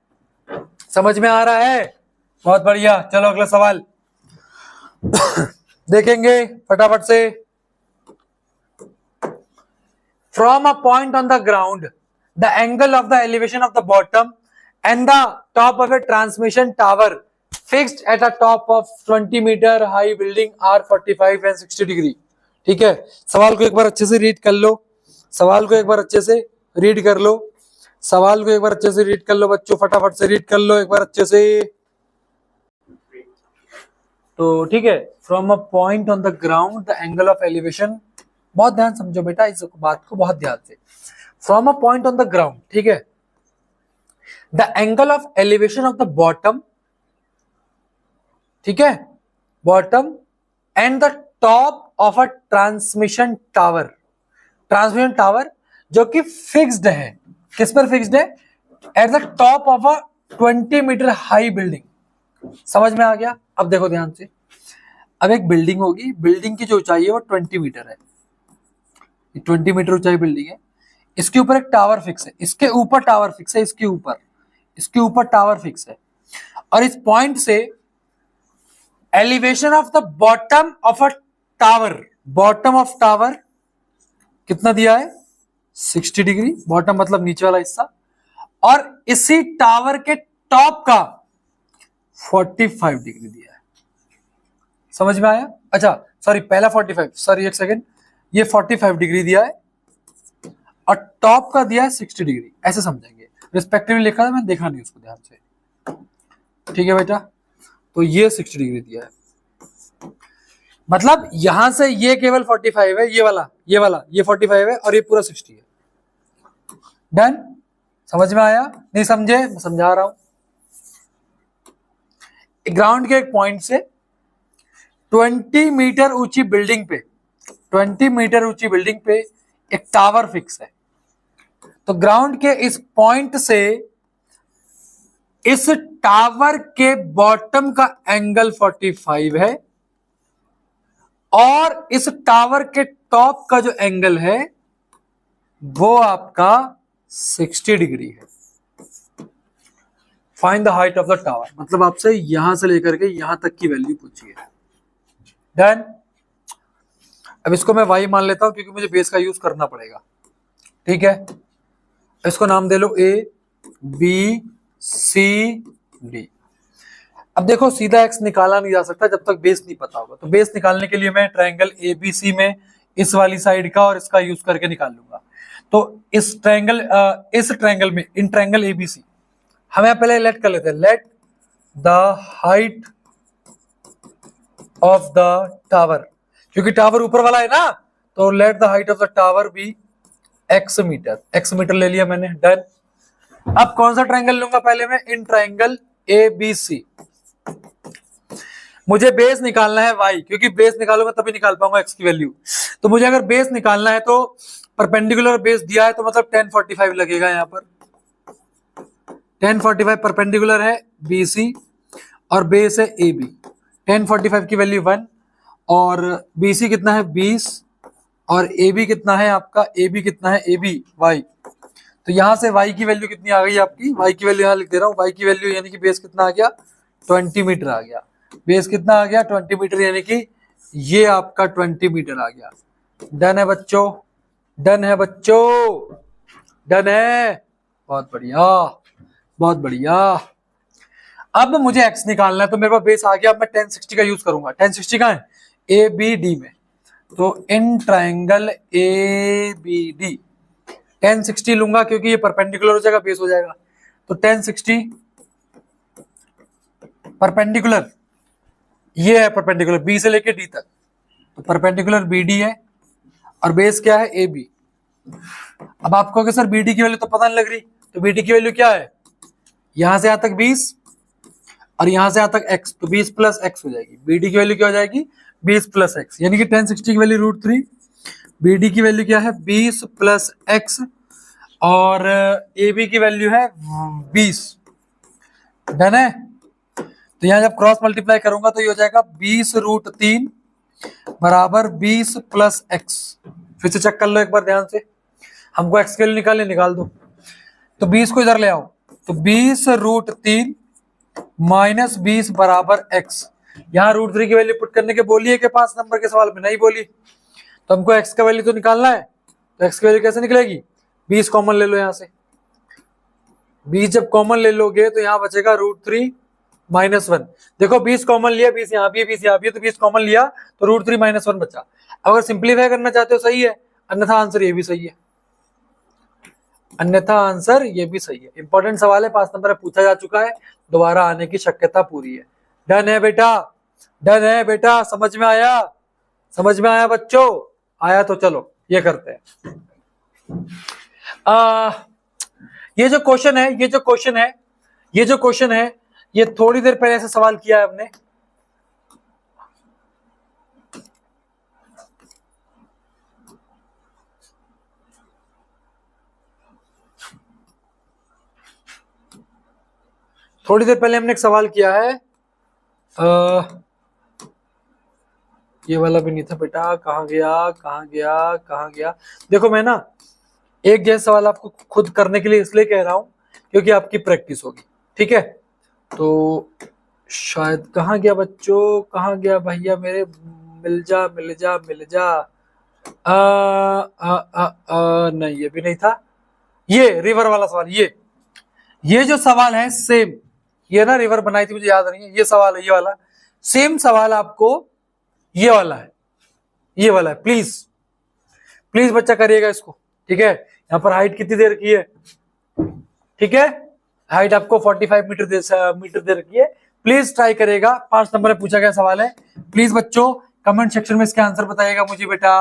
समझ में आ रहा है, बहुत बढ़िया। चलो अगला सवाल देखेंगे फटाफट से। From a point on the ground the angle of the elevation of the bottom and the top of a transmission tower fixed at a top of 20 metre high building are 45 and 60 degree. ठीक है, सवाल को एक बार अच्छे से read कर लो, सवाल को एक बार अच्छे से रीड कर लो, सवाल को एक बार अच्छे से रीड कर लो बच्चों, फटाफट से रीड कर लो एक बार अच्छे से। तो ठीक है, from a point on the ground the angle of elevation, बहुत ध्यान समझो बेटा इस बात को, बहुत ध्यान से। From a point on the ground, ठीक है, the angle of elevation of the bottom, ठीक है, bottom and the top of a transmission tower, transmission tower जो कि फिक्स्ड है, किस पर फिक्स्ड है, at the top of a 20 metre high building. समझ में आ गया। अब देखो ध्यान से, अब एक बिल्डिंग होगी, बिल्डिंग की जो ऊंचाई है वो 20 मीटर है, 20 मीटर ऊंचाई बिल्डिंग है, इसके ऊपर एक टावर फिक्स है, इसके ऊपर टावर फिक्स है, इसके ऊपर टावर फिक्स है, और इस पॉइंट से elevation of the bottom of a tower, bottom of tower कितना दिया है 60 डिग्री, बॉटम मतलब नीचे वाला हिस्सा, और इसी टावर के टॉप का 45 डिग्री दिया है। समझ में आया। अच्छा सॉरी, पहला 45, सॉरी एक सेकेंड, ये 45 डिग्री दिया है और टॉप का दिया है 60 डिग्री, ऐसे समझेंगे, रिस्पेक्टिवली लिखा था मैंने, देखा नहीं उसको ध्यान से। ठीक है बेटा, तो ये 60 डिग्री दिया है, मतलब यहां से ये केवल 45 है, ये 45 है और ये पूरा 60 है। डन, समझ में आया, नहीं समझे, मैं समझा रहा हूं। ग्राउंड के एक पॉइंट से 20 मीटर ऊंची बिल्डिंग पे, 20 मीटर ऊंची बिल्डिंग पे एक टावर फिक्स है, तो ग्राउंड के इस पॉइंट से इस टावर के बॉटम का एंगल 45 है, और इस टावर के टॉप का जो एंगल है वो आपका 60 डिग्री है। Find the height of the tower, मतलब आपसे यहां से लेकर के यहां तक की वैल्यू पूछी है। डन। अब इसको मैं y मान लेता हूं क्योंकि मुझे बेस का यूज करना पड़ेगा। ठीक है, इसको नाम दे लो A B C D। अब देखो सीधा x निकाला नहीं जा सकता जब तक बेस नहीं पता होगा, तो बेस निकालने के लिए मैं ट्रायंगल ABC में इस वाली साइड का और इसका यूज करके निकाल लूंगा। तो इस ट्रायंगल में, इन ट्रायंगल ABC हमें पहले लेट कर लेते हैं, let the height of the tower, क्योंकि टावर ऊपर वाला है ना, तो let the height of the tower be x metre ले लिया मैंने, डन। अब कौन सा ट्रायंगल लूंगा पहले मैं, इन ट्रायंगल ABC। मुझे बेस निकालना है y, क्योंकि बेस निकालूंगा तभी निकाल पाऊंगा x की वैल्यू। तो मुझे अगर बेस निकालना है तो परपेंडिकुलर बेस दिया है तो मतलब 1045 लगेगा यहाँ पर। 1045 परपेंडिकुलर है BC और बेस है AB। 1045 की वैल्यू 1 और BC कितना है 20 और AB कितना है आपका, AB कितना है AB y। तो यहां से y की वैल्यू कितनी आ गई आपकी, y की वैल्यू यहां लिख दे रहा हूं, y की वैल्यू यानी कि बेस कितना आ गया 20 मीटर आ गया। बेस कितना आ गया 20 मीटर, यानी कि ये आपका 20 मीटर आ गया। डन है बच्चों, डन है बच्चों, डन है, बहुत बढ़िया बहुत बढ़िया। अब मुझे x निकालना है तो मेरे पास बेस आ गया। अब मैं 1060 का यूज करूंगा। 1060 कहां है, ABD में। तो इन ट्रायंगल ABD 1060 लूंगा क्योंकि ये परपेंडिकुलर हो जाएगा, बेस हो जाएगा। तो 1060 परपेंडिकुलर, ये है परपेंडिकुलर B से लेके D तक, तो परपेंडिकुलर BD है और बेस क्या है AB। अब आपको कहोगे सर BD की वैल्यू तो पता नहीं लग रही, तो BD की वैल्यू क्या है, यहां से यहां तक 20 और यहां से यहां तक x, तो 20 प्लस x हो जाएगी। BD की वैल्यू क्या हो जाएगी 20 प्लस x, यानी कि 1060 की वैल्यू √3, BD की वैल्यू क्या है 20 प्लस x और AB की वैल्यू है 20। डन है। तो यहां जब क्रॉस मल्टीप्लाई करूंगा तो ये हो जाएगा 20√3 बराबर 20 प्लस x। फिर से चेक कर लो एक बार ध्यान से, हमको x के लिए निकालने, निकाल दो। तो 20 को इधर ले आओ, तो 20√3 माइनस 20 बराबर x। यहाँ √3 की वैल्यू पुट करने के बोली है कि 5 नंबर के सवाल में नहीं बोली, तो हमको x का वैल्यू तो निकालना है। तो x की वैल्यू कैसे निकलेगी, 20 कॉमन ले लो यहाँ से। 20 जब कॉमन ले लोगे तो यहाँ बचेगा √3 माइनस 1। देखो 20 कॉमन लिया, 20 यहाँ भी है 20 यहाँ भी है, तो 20 कॉमन लिया तो √3 माइनस 1 बचा। अगर सिंप्लीफाई करना चाहते हो सही है, अन्यथा आंसर ये भी सही है, अन्यथा आंसर ये भी सही है। इंपॉर्टेंट सवाल है, 5 नंबर में पूछा जा चुका है, दोबारा आने की शक्यता पूरी है। डन है बेटा, डन है बेटा, समझ में आया, समझ में आया बच्चों, आया तो चलो ये करते हैं। ये जो क्वेश्चन है, ये जो क्वेश्चन है, ये जो क्वेश्चन है, ये थोड़ी देर पहले से सवाल किया है हमने। थोड़ी देर पहले हमने एक सवाल किया है, ये वाला भी नहीं था बेटा, कहाँ गया कहाँ गया कहाँ गया। देखो मैं ना एक जैसा सवाल आपको खुद करने के लिए इसलिए कह रहा हूं क्योंकि आपकी प्रैक्टिस होगी, ठीक है। तो शायद कहाँ गया बच्चों, कहाँ गया भैया मेरे, मिल जा मिल जा मिल जा। नहीं ये भी नहीं था, ये रिवर वाला सवाल। ये जो सवाल है सेम, ये ना रिवर बनाई थी मुझे याद नहीं है, ये सवाल है, ये वाला सेम सवाल आपको ये वाला है, ये वाला है। प्लीज प्लीज बच्चा करिएगा इसको, ठीक है। यहाँ पर हाइट कितनी दे रखी है, ठीक है, हाइट आपको 45 मीटर दे रखी है। प्लीज ट्राई करेगा, 5 नंबर में पूछा गया सवाल है। प्लीज बच्चों कमेंट सेक्शन में इसका आंसर बताइएगा मुझे बेटा,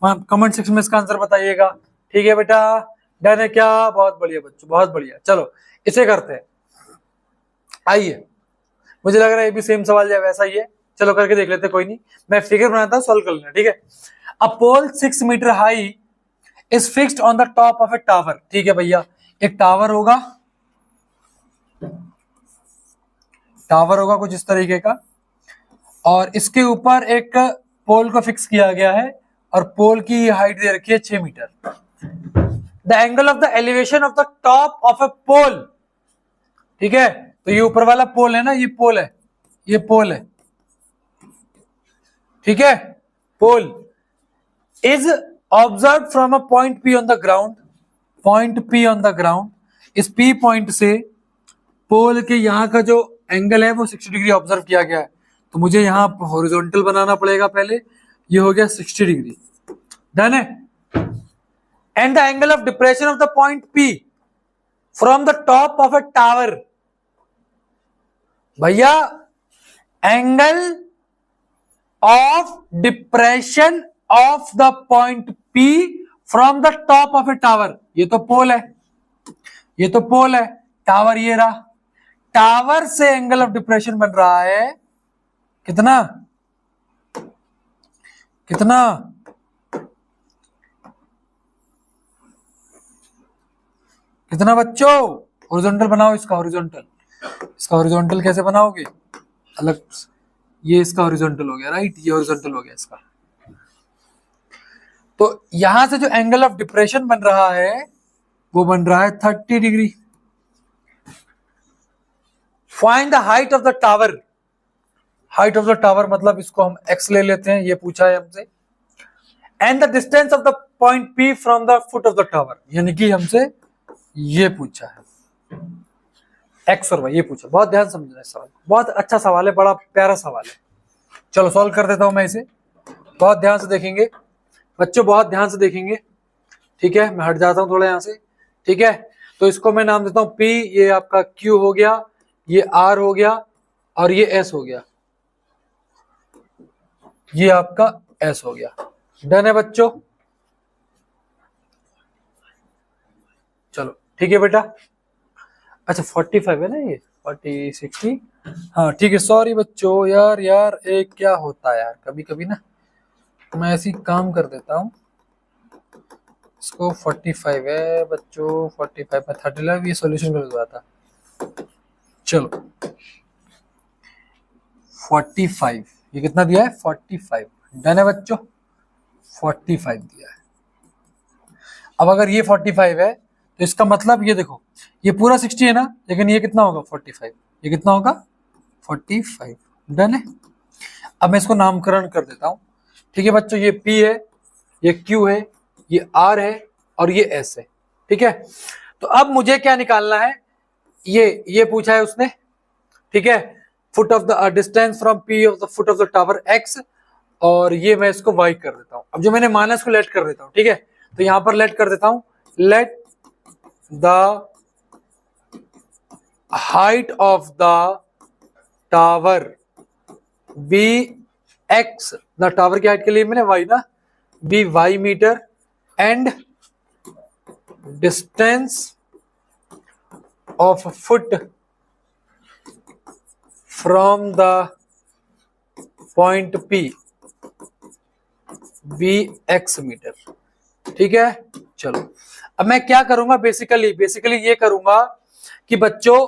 कमेंट सेक्शन में इसका आंसर बताइएगा, ठीक है बेटा। डन है क्या, बहुत बढ़िया बच्चों, बहुत बढ़िया। चलो इसे करते हैं, आइए। मुझे लग रहा है ये भी सेम सवाल है, वैसा ही है, चलो करके देख लेते, कोई नहीं, मैं फिगर बनाता हूं, सॉल्व कर लेना, ठीक है। A pole 6 metre high is fixed on the top of a tower, ठीक है भैया। एक टावर होगा, टावर होगा कुछ इस तरीके का, और इसके ऊपर एक पोल को फिक्स किया गया है और पोल की हाइट दे रखी है 6 metre. The angle of the elevation of the top of a pole, ठीक है। तो ये ऊपर वाला पोल है ना, ये पोल है, ये पोल है, ठीक है। Pole is observe from a point P on the ground, point P on the ground. इस P पॉइंट से पोल के यहाँ का जो एंगल है वो 60 डिग्री ऑब्जर्व किया गया है। तो मुझे यहाँ हॉरिजॉन्टल बनाना पड़ेगा पहले, ये हो गया 60 डिग्री, डन है। And the angle of depression of the point P from the top of a tower, भैया angle of depression of the point P from the top of a tower. ये तो पोल है, ये तो पोल है, टावर ये रहा, टावर से एंगल ऑफ डिप्रेशन बन रहा है कितना, कितना, कितना बच्चों, हॉरिजॉन्टल बनाओ इसका, हॉरिजॉन्टल, इसका हॉरिजॉन्टल कैसे बनाओगे, अलग, ये इसका हॉरिजॉन्टल हो गया, राइट, ये हॉरिजॉन्टल हो गया इसका। तो यहां से जो एंगल ऑफ डिप्रेशन बन रहा है वो बन रहा है 30 degree. Find the height of the tower, height of the tower मतलब इसको हम x ले लेते हैं, ये पूछा है हमसे, and the distance of the point P from the foot of the tower, यानी कि हमसे ये पूछा है x और y, ये पूछा। बहुत ध्यान समझना है सवाल, बहुत अच्छा सवाल है, बड़ा प्यारा सवाल है। चलो सॉल्व कर देता हूं मैं इसे, बहुत ध्यान से देखेंगे बच्चों, बहुत ध्यान से देखेंगे, ठीक है। मैं हट जाता हूं थोड़ा यहां से, ठीक है। तो इसको मैं नाम देता हूं P, ये आपका Q हो गया, ये R हो गया और ये S हो गया, ये आपका S हो गया। डन है बच्चों, चलो ठीक है बेटा। अच्छा 45 है ना ये, 40 60, हाँ ठीक है। सॉरी बच्चों, यार यार एक क्या होता है यार, कभी कभी ना मैं ऐसी काम कर देता हूँ। इसको 45 है बच्चों, 45 में 30 ये सॉल्यूशन कर दिया था। चलो 45, ये कितना दिया है 45, डन है बच्चों, 45 दिया है। अब अगर ये 45 है तो इसका मतलब ये देखो, ये पूरा 60 है ना, लेकिन ये कितना होगा 45, ये कितना होगा 45, डन है। अब मैं इसको नामकरण कर देता हूं, ठीक है बच्चों। ये P है, ये Q है, ये R है और ये S है, ठीक है। तो अब मुझे क्या निकालना है, ये पूछा है उसने, ठीक है। Foot of the distance from P of the foot of the tower X, और ये मैं इसको Y कर देता हूं। अब जो मैंने माना इसको लेट कर देता हूं, ठीक है। तो यहां पर लेट कर देता हूं, let the height of the tower be X, the tower की हाइट के लिए मैंने Y ना, be Y metre, and distance of foot from the point P be X metre, ठीक है। चलो अब मैं क्या करूंगा, बेसिकली ये करूंगा कि बच्चों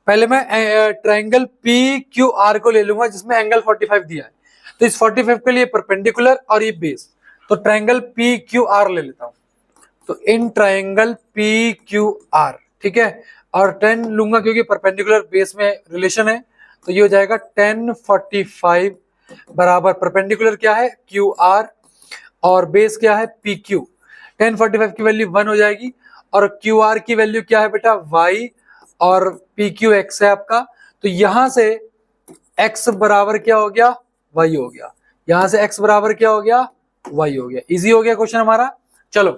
पहले मैं ट्रायंगल PQR को ले लूंगा जिसमें एंगल 45 दिया है। तो इस 45 के लिए परपेंडिकुलर और ये बेस, तो ट्रायंगल PQR ले लेता हूं। तो इन ट्रायंगल PQR, ठीक है, और 10 लूंगा क्योंकि परपेंडिकुलर बेस में रिलेशन है। तो ये हो जाएगा 1045 बराबर परपेंडिकुलर क्या है QR और बेस क्या है PQ। 1045 की वैल्यू 1 हो जाएगी और QR की वैल्यू क्या है बेटा Y और PQ X है आपका। तो यहां से X बराबर क्या हो गया Y हो गया, यहां से X बराबर क्या हो गया Y हो गया। इजी हो गया क्वेश्चन हमारा। चलो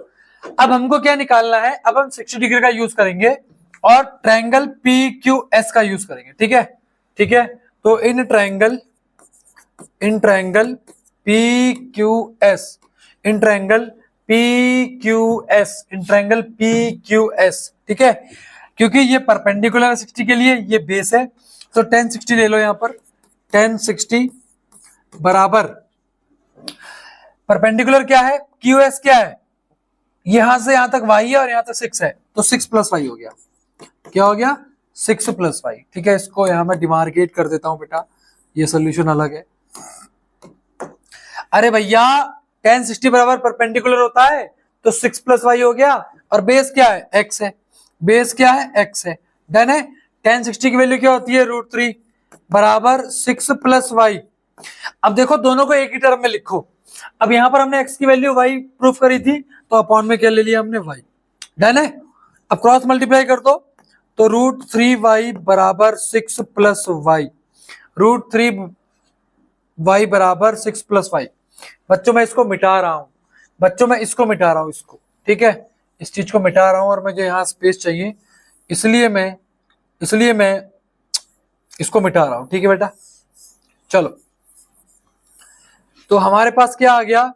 अब हमको क्या निकालना है, अब हम 60 डिग्री का यूज करेंगे और ट्रायंगल PQS का यूज करेंगे, ठीक है, ठीक है। तो in triangle PQS, in triangle PQS, ठीक है। क्योंकि ये परपेंडिकुलर 60 के लिए, ये बेस है, तो 1060 ले लो यहां पर, 1060 बराबर परपेंडिकुलर क्या है QS क्या है, यहां से यहां तक Y है और यहां तक 6 है, तो 6 + Y हो गया, क्या हो गया 6 + Y, ठीक है। इसको यहां मैं डिमार्केट कर देता हूं बेटा, ये सोल्यूशन अलग है। अरे भैया 1060 बराबर परपेंडिकुलर होता है तो 6 + Y हो गया, और बेस क्या है X है, बेस क्या है X है, डन है। 1060 की वैल्यू क्या होती है √3 बराबर 6 + Y। अब देखो दोनों को एक ही टर्म में लिखो। अब यहां पर हमने X की वैल्यू Y प्रूफ करी थी, तो अपॉन में क्या ले लिया हमने Y, डन है। अब क्रॉस मल्टीप्लाई कर दो, तो √3Y बराबर 6 + Y, √3Y बराबर 6 + Y। बच्चों मैं इसको मिटा रहा हूं, बच्चों मैं इसको मिटा रहा हूं, इसको, ठीक है, इस चीज को मिटा रहा हूं, और मुझे यहां स्पेस चाहिए, इसलिए मैं इसको मिटा रहा हूं, ठीक है बेटा। चलो तो हमारे पास क्या आ गया,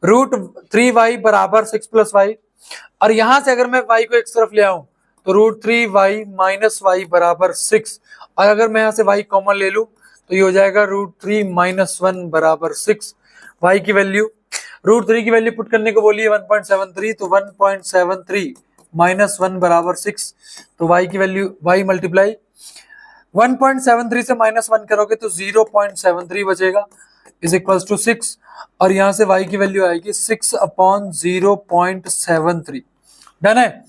√3y बराबर 6+y, और यहां से अगर मैं y को एक तरफ ले आऊं तो √3y माइनस y बराबर 6, और अगर मैं यहां से y कॉमन ले लूं तो ये हो जाएगा √3 माइनस 1 बराबर 6। y की वैल्यू, √3 की वैल्यू पुट करने को बोलिए 1.73, तो 1.73 माइनस 1 बराबर 6, तो y की वैल्यू y मल्टीप्लाई 1.73 से माइनस 1 करोगे तो 0.73 बचेगा, इज इक्वल टू 6, और यहां से y की वैल्यू आएगी 6/0.73। डन है।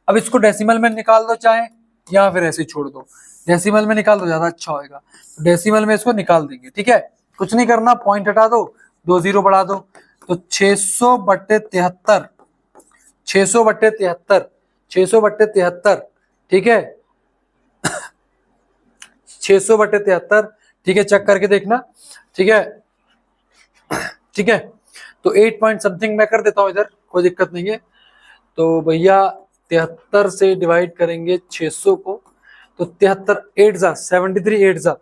अब इसको डेसिमल में निकाल दो चाहे, या फिर ऐसे छोड़ दो, डेसिमल में निकाल दो ज्यादा अच्छा होगा, डेसिमल में इसको निकाल देंगे। ठीक है, कुछ नहीं करना, पॉइंट हटा दो, 2 0 बढ़ा दो, तो 600/73, 600/73, 600/73, ठीक है 600/73, ठीक है, चेक करके देखना। ठीक है, ठीक है, तो 8 पॉइंट समथिंग मैं कर देता हूं इधर, कोई दिक्कत नहीं है। तो भैया 73 से डिवाइड करेंगे 600 को, तो 73 8 जा 73 8 जा,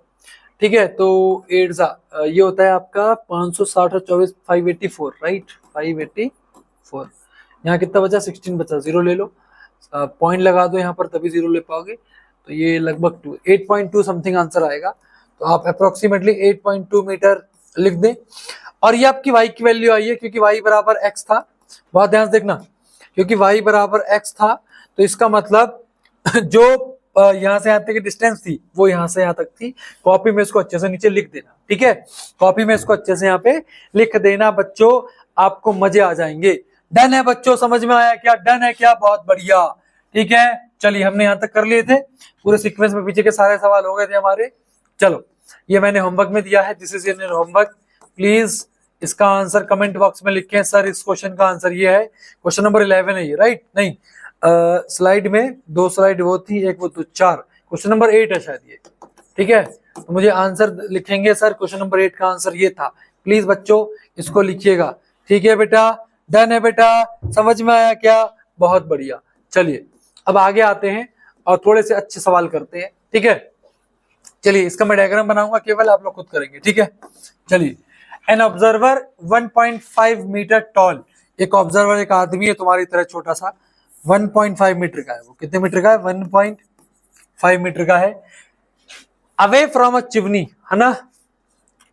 ठीक है, तो 8 जा ये होता है आपका 560 और 24 584, राइट, 584। यहाँ कितना बचा, 16 बचा, 0 ले लो, पॉइंट लगा दो यहाँ पर, तभी 0 ले पाओगे, तो ये लगभग 8.2 समथिंग आंसर आएगा। तो आप अप्रोक्सीमेटली 8.2 मीटर लिख दें, और ये आपकी y की वैल्यू आई है, क्योंकि y बराबर x था, बहुत ध्यान से देखना, क्योंकि y बराबर x था, तो इसका मतलब जो यहाँ से यहाँ तक की डिस्टेंस थी वो यहाँ से यहाँ तक थी। कॉपी में इसको अच्छे से नीचे लिख देना, ठीक है, कॉपी में इसको अच्छे से यहाँ पे लिख देना बच्चों, आपको मजे आ जाएंगे। डन है बच्चों, समझ में आया क्या, डन है क्या, बहुत बढ़िया। ठीक है, चलिए हमने यहाँ तक कर लिए थे, पूरे सीक्वेंस में पीछे के सारे सवाल हो गए थे हमारे। चलो, ये मैंने होमवर्क में दिया है, this is your homework, please इसका आंसर कमेंट बॉक्स में लिखें। सर इस क्वेश्चन का आंसर ये है, क्वेश्चन नंबर 11 है ये, राइट, नहीं स्लाइड में 2 स्लाइड वो थी, एक वो तो 4, क्वेश्चन नंबर 8 है शायद ये। ठीक है, तो मुझे आंसर लिखेंगे सर क्वेश्चन नंबर 8 का आंसर ये था, प्लीज बच्चों इसको लिखिएगा। ठीक है बेटा, डन है बेटा, समझ में आया क्या, बहुत बढ़िया। चलिए अब आगे आते हैं और थोड़े से अच्छे सवाल करते हैं। ठीक है, चलिए इसका मैं डायग्राम बनाऊंगा, केवल आप लोग खुद करेंगे। ठीक है, चलिए, एन ऑब्जर्वर 1.5 मीटर टॉल, एक ऑब्जर्वर एक आदमी है तुम्हारी तरह छोटा सा, 1.5 मीटर का है, वो कितने मीटर का है, 1.5 मीटर का है, अवे फ्रॉम अ चिमनी, है ना,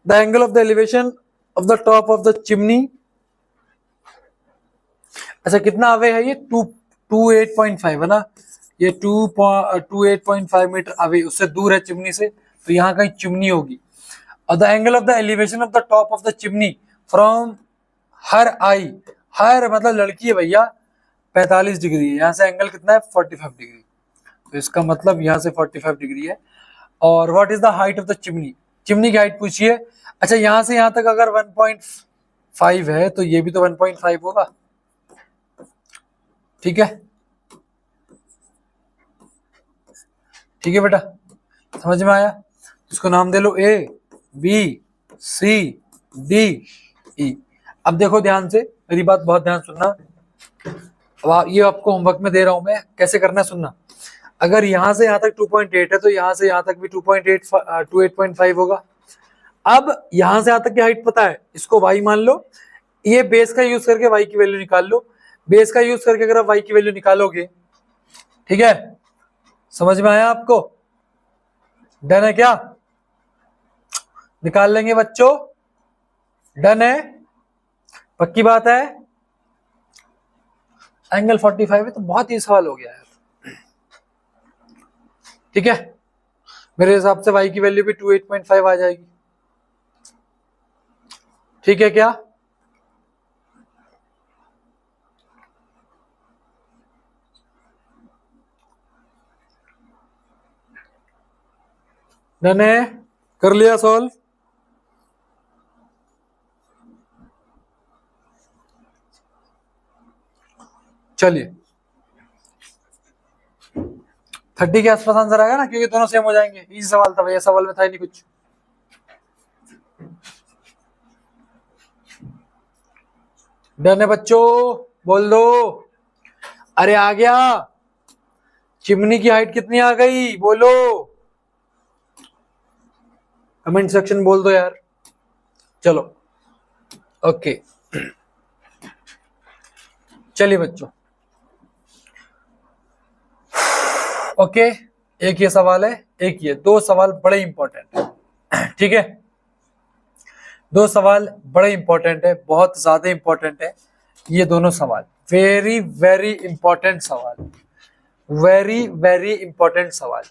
the angle of the elevation of the top of the chimney, अच्छा कितना अवे है ये, 28.5 है ना, ये 28.5 मीटर अवे, उससे दूर है चिमनी से, तो यहाँ कहीं चिमनी होगी। और the angle of the elevation of the top of the chimney from her eye, her मतलब लड़की है भैया, 45 डिग्री है, यहाँ से एंगल कितना है 45 डिग्री, तो इसका मतलब यहाँ से 45 डिग्री है। और what is the height of the chimney, chimney की हाइट पूछिए। अच्छा यहाँ से यहाँ तक अगर 1.5 है तो ये भी तो 1.5 होगा। ठीक है, ठीक है बेटा, समझ में आया, इसको नाम दे लो ए बी सी डी ई। अब देखो ध्यान से, मेरी बात बहुत ध्यान सुनना, अब ये आपको होमवर्क में दे रहा हूं मैं, कैसे करना है सुनना। अगर यहां से यहां तक 2.8 है तो यहां से यहां तक भी 28.5 होगा। अब यहां से यहां तक की हाइट पता है, इसको y मान लो, ये बेस का यूज करके y की वैल्यू निकाल लो, बेस का यूज करके अगर आप y की वैल्यू निकालोगे, ठीक है, समझ में आया आपको, डन है क्या, निकाल लेंगे बच्चों, डन है, पक्की बात है, एंगल 45 है, तो बहुत ही सवाल हो गया है। ठीक है, मेरे हिसाब से y की वैल्यू भी 28.5 आ जाएगी। ठीक है क्या, डन है, कर लिया सॉल्व। चलिए 30 के आसपास आंसर आएगा ना, क्योंकि दोनों सेम हो जाएंगे, इजी सवाल था भैया, सवाल में था ही नहीं कुछ। डन है बच्चों, बोल दो, अरे आ गया, चिमनी की हाइट कितनी आ गई बोलो, कमेंट सेक्शन बोल दो यार। चलो ओके, चलिए बच्चों, ओके, एक ये सवाल है, एक ये, दो सवाल बड़े इंपॉर्टेंट है, ठीक है, दो सवाल बड़े इंपॉर्टेंट है, बहुत ज्यादा इंपॉर्टेंट है ये दोनों सवाल, वेरी वेरी इंपॉर्टेंट सवाल, वेरी वेरी इंपॉर्टेंट सवाल।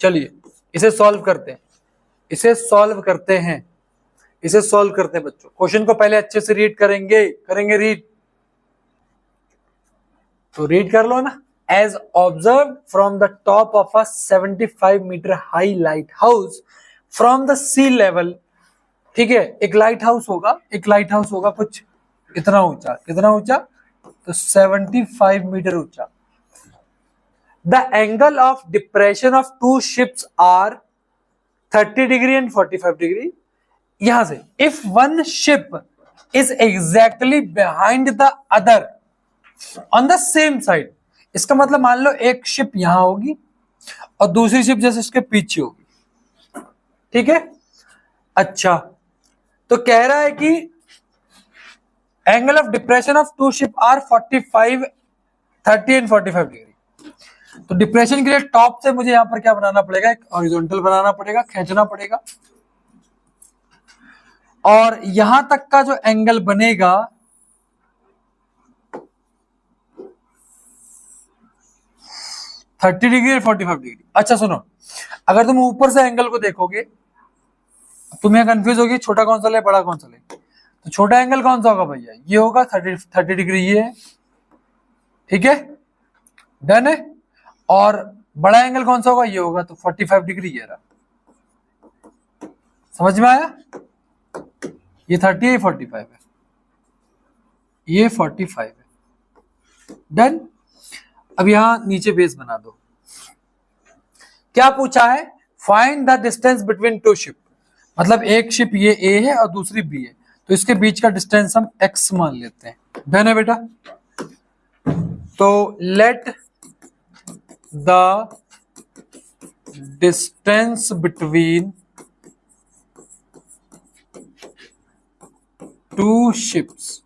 चलिए इसे सॉल्व करते हैं, इसे सॉल्व करते हैं, इसे सॉल्व करते हैं बच्चों। क्वेश्चन को पहले अच्छे से रीड करेंगे रीड, तो रीड कर लो ना। As observed from the top of a 75-meter high lighthouse from the sea level, ठीक है, एक लाइट हाउस होगा, एक लाइट हाउस होगा कुछ इतना ऊंचा, कितना ऊंचा, तो 75 मीटर ऊंचा। The angle of depression of two ships are 30 degree and 45 degree। यहां से if one ship is exactly behind the other on the same side, इसका मतलब मान लो एक शिप यहां होगी और दूसरी शिप जैसे इसके पीछे होगी, ठीक है। अच्छा, तो कह रहा है कि angle of depression of two ship are 45, 30 and 45 degree. तो डिप्रेशन के लिए टॉप से मुझे यहां पर क्या बनाना पड़ेगा, एक हॉरिजॉन्टल बनाना पड़ेगा, खींचना पड़ेगा, और यहां तक का जो एंगल बनेगा थर्टी डिग्री और 45 डिग्री। अच्छा सुनो, अगर तुम ऊपर से एंगल को देखोगे तुम्हें कंफ्यूज होगी छोटा कौन सा ले बड़ा कौन सा ले, तो छोटा एंगल कौन सा होगा भैया, ये होगा 30 डिग्री, ये है, ठीक है, डन है। और बड़ा एंगल कौन सा होगा, ये होगा, तो 45 डिग्री ये रहा। समझ में आया, ये 30 है, ये 45 है, ये 45 है, डन। अब यहां नीचे बेस बना दो। क्या पूछा है, find the distance between to ship, मतलब एक शिप ये ए है और दूसरी बी है, तो इसके बीच का डिस्टेंस हम एक्स मान लेते हैं, डन है बेटा। तो let the distance between two ships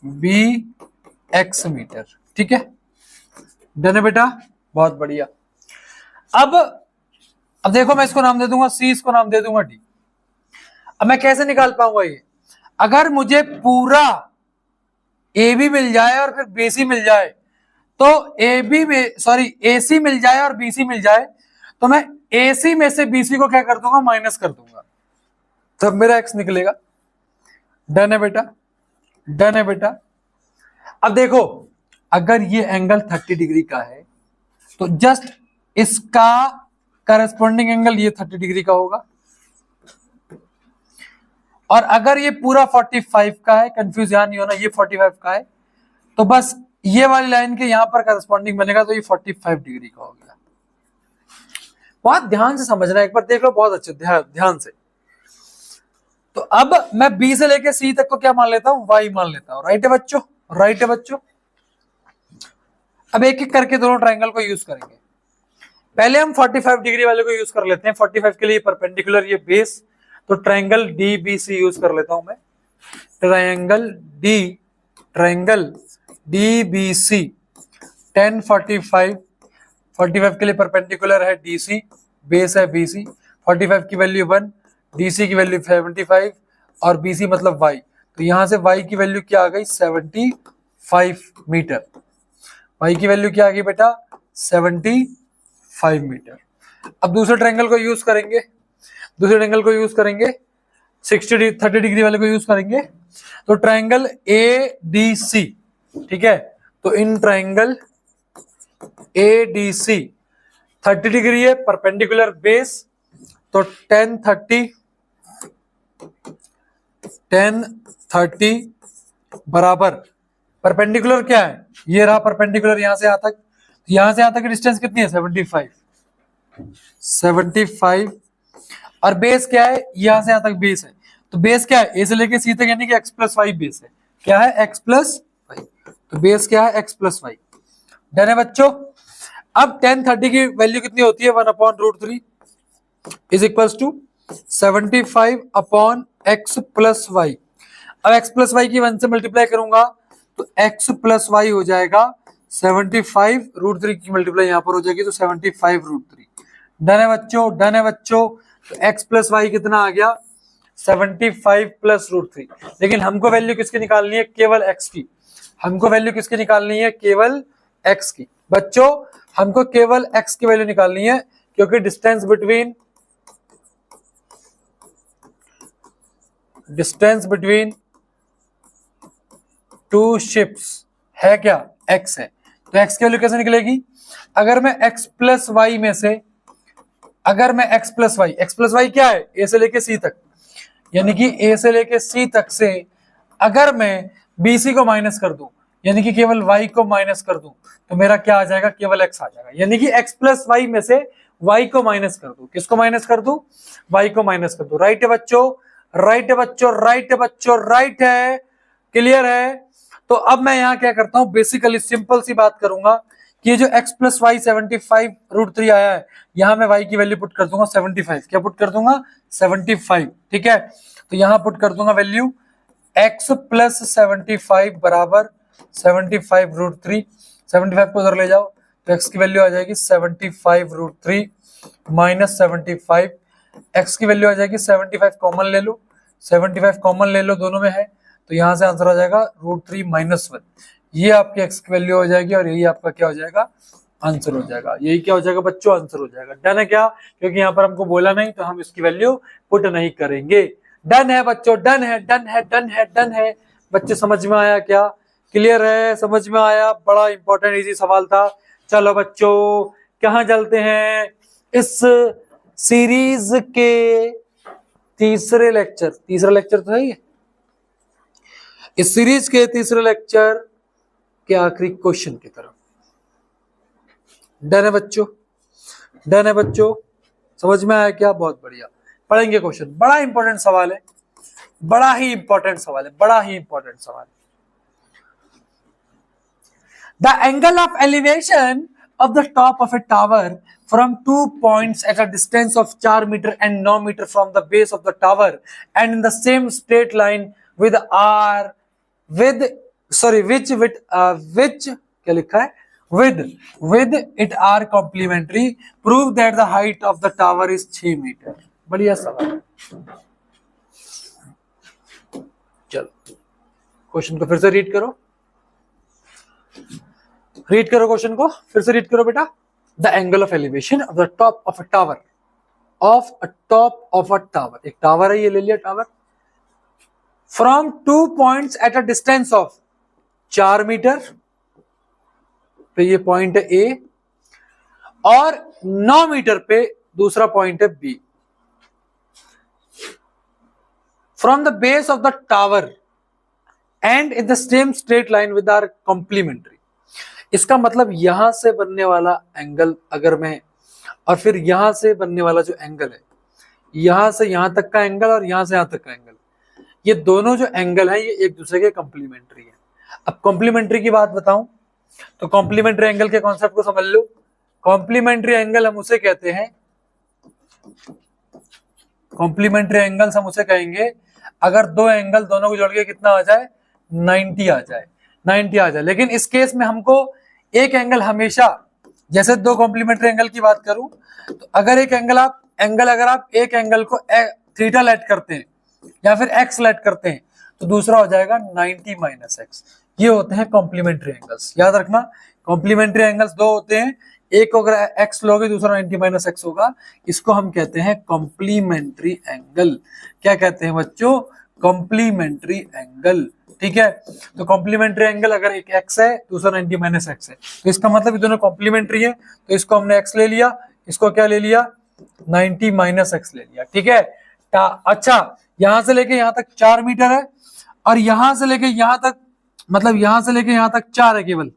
be X metre, ठीक है, डन है बेटा, बहुत बढ़िया। अब देखो, मैं इसको नाम दे दूंगा सी, इसको नाम दे दूंगा डी। अब मैं कैसे निकाल पाऊंगा ये, अगर मुझे पूरा ए बी मिल जाए और फिर बी सी मिल जाए, तो ए बी में ए सी मिल जाए और बी सी मिल जाए, तो मैं ए सी में से बी सी को क्या कर दूंगा, माइनस कर दूंगा, तब मेरा एक्स निकलेगा, डन है बेटा, डन है बेटा। अब देखो, अगर ये एंगल 30 डिग्री का है तो जस्ट इसका करस्पॉन्डिंग एंगल ये 30 डिग्री का होगा, और अगर ये पूरा 45 का है, कंफ्यूज यहां नहीं होना, ये 45 का है, तो बस ये वाली लाइन के यहां पर करस्पॉन्डिंग बनेगा, तो ये 45 डिग्री का हो गया। बहुत ध्यान से समझना, एक बार देख लो बहुत अच्छे ध्यान से। तो अब मैं बी से लेके सी तक को क्या मान लेता हूं, वाई मान लेता हूं, राइट है बच्चों, राइट है बच्चों। अब एक एक करके दोनों ट्रायंगल को यूज करेंगे। पहले हम 45 डिग्री वाले को यूज कर लेते हैं, 45 के लिए परपेंडिकुलर ये बेस, तो ट्रायंगल डीबीसी यूज कर लेता हूं मैं, ट्रायंगल डीबीसी 10 45 के लिए परपेंडिकुलर है डीसी, बेस है बीसी, 45 की वैल्यू 1, डीसी की वैल्यू 75 और बीसी मतलब वाई, तो यहां से वाई की वैल्यू क्या आ गई, 75 मीटर। वाई की वैल्यू क्या आ गई बेटा, 75 मीटर। अब दूसरे ट्रायंगल को यूज करेंगे, दूसरे ट्रायंगल को यूज करेंगे, 30 डिग्री वाले को यूज करेंगे, तो ट्रायंगल ए डी सी, ठीक है, तो in triangle A D C 30 degree है, परपेंडिकुलर बेस, तो 10 30 बराबर परपेंडिकुलर क्या है, ये रहा परपेंडिकुलर यहां से यहां तक की डिस्टेंस कितनी है, 75 और बेस क्या है, यहां से यहां तक बेस है, तो बेस क्या है, ए से लेके सी तक यानी कि x+y बेस है, क्या है, x+y, तो बेस क्या है, x+y, डन है बच्चों। अब 10 30 की वैल्यू कितनी होती है, 1/√3 is equals to 75 upon x+y। अब x+y की 1 से मल्टीप्लाई करूंगा तो x प्लस वाई हो जाएगा 75√3 की मल्टीप्लाई यहाँ पर हो जाएगी तो 75√3। डन है बच्चों, डन है बच्चों। तो x प्लस वाई कितना आ गया 75 प्लस √3। लेकिन हमको वैल्यू किसकी निकालनी है, केवल x की। हमको वैल्यू किसकी निकालनी है, केवल x की। बच्चों हमको केवल x की वैल्यू निकालनी है, क्योंकि डिस्टेंस बिटवीन टू शिप्स है क्या, x है। तो x की वैल्यू कैसे निकलेगी, अगर मैं x प्लस वाई में से, अगर मैं x प्लस वाई क्या है, a से लेके c तक, यानी कि a से लेके c तक से अगर मैं bc को माइनस कर दूं, यानी कि केवल y को माइनस कर दूं, तो मेरा क्या आ जाएगा, केवल x आ जाएगा। यानी कि x प्लस वाई में से y को माइनस कर दूं, किसको माइनस कर दूं, y को माइनस कर दूं। राइट है बच्चों, राइट है बच्चों, राइट है बच्चों, राइट है, क्लियर है। तो अब मैं यहाँ क्या करता हूँ, बेसिकली सिंपल सी बात करूंगा कि ये जो x प्लस वाई 75√3 आया है, यहाँ मैं y की वैल्यू पुट कर दूंगा 75। क्या पुट कर दूंगा, 75। ठीक है, तो यहाँ पुट कर दूंगा वैल्यू x प्लस 75 बराबर 75√3। 75 को उधर ले जाओ तो x की वैल्यू आ जाएगी 75√3 माइनस 75। x की वैल्यू आ जाएगी 75, कॉमन ले लो, 75 कॉमन ले लो, दोनों में है, तो यहां से आंसर आ जाएगा √3 माइनस 1। ये आपकी x की वैल्यू हो जाएगी और यही आपका क्या हो जाएगा, आंसर हो जाएगा। यही क्या हो जाएगा बच्चों, आंसर हो जाएगा। डन है क्या, क्योंकि यहाँ पर हमको बोला नहीं तो हम इसकी वैल्यू पुट नहीं करेंगे। डन है बच्चों, डन है, डन है, डन है, डन है। बच्चे समझ में आया क्या, क्लियर है, समझ में आया। बड़ा इंपॉर्टेंट इजी सवाल था। चलो बच्चों कहाँ चलते हैं, इस सीरीज के तीसरा लेक्चर तो है ये, इस सीरीज के तीसरे लेक्चर के आखिरी क्वेश्चन की तरफ। डन है बच्चों, डन है बच्चों, समझ में आया क्या, बहुत बढ़िया। पढ़ेंगे क्वेश्चन, बड़ा इंपॉर्टेंट सवाल है, बड़ा ही इंपॉर्टेंट सवाल है, बड़ा ही इंपॉर्टेंट सवाल है। The angle of elevation of the top of a tower from 2 points at a distance of 4 meter and 9 meter from the base of the tower and in the same straight line with r with which क्या लिखा है, with it are complementary, prove that the height of the tower is 6 meter। बढ़िया सवाल है। चलो question को फिर से रीड करो, रीड करो क्वेश्चन को, फिर से रीड करो बेटा। The angle of elevation of the top of a tower, एक टावर है, ये ले लिया tower, from 2 points at a distance of 4 metre पे ये पॉइंट है ए, और 9 मीटर पे दूसरा पॉइंट है B, from the base of the tower and in the same straight line with are complementary. इसका मतलब यहां से बनने वाला एंगल अगर मैं, और फिर यहां से बनने वाला जो एंगल है, यहां से यहां तक का एंगल और यहां से यहां तक का एंगल, ये दोनों जो एंगल है ये एक दूसरे के कॉम्प्लीमेंट्री है। अब कॉम्प्लीमेंट्री की बात बताऊं तो कॉम्प्लीमेंट्री एंगल के कॉन्सेप्ट को समझ लो। कॉम्प्लीमेंट्री एंगल हम उसे कहते हैं, कॉम्प्लीमेंट्री एंगल्स हम उसे कहेंगे अगर दो एंगल दोनों को जोड़ के कितना आ जाए, 90 आ जाए, 90 आ जाए। लेकिन इस केस में हमको एक एंगल हमेशा, जैसे दो कॉम्प्लीमेंट्री एंगल की बात करूं तो अगर एक एंगल अगर आप एक एंगल को थीटा लेट करते हैं या फिर एक्स लेट करते हैं तो दूसरा हो जाएगा 90 माइनस एक्स। ये होते हैं कॉम्प्लीमेंट्री एंगल्स, याद रखना। कॉम्प्लीमेंट्री एंगल्स दो होते हैं, एक अगर एक्स लोगे दूसरा 90 माइनस एक्स होगा, इसको हम कहते हैं कॉम्प्लीमेंट्री एंगल। क्या कहते हैं बच्चों, कॉम्प्लीमेंट्री एंगल। ठीक है, तो कॉम्प्लीमेंट्री एंगल अगर एक एक्स है दूसरा 90 माइनस एक्स है तो इसका मतलब ये दोनों कॉम्प्लीमेंट्री है, तो इसको हमने एक्स ले लिया, इसको क्या ले लिया, 90 माइनस एक्स ले लिया। ठीक है, अच्छा यहां से लेके यहां तक 4 मीटर है और यहां से लेके यहां तक, मतलब यहां से लेके यहां तक 4 है केवल,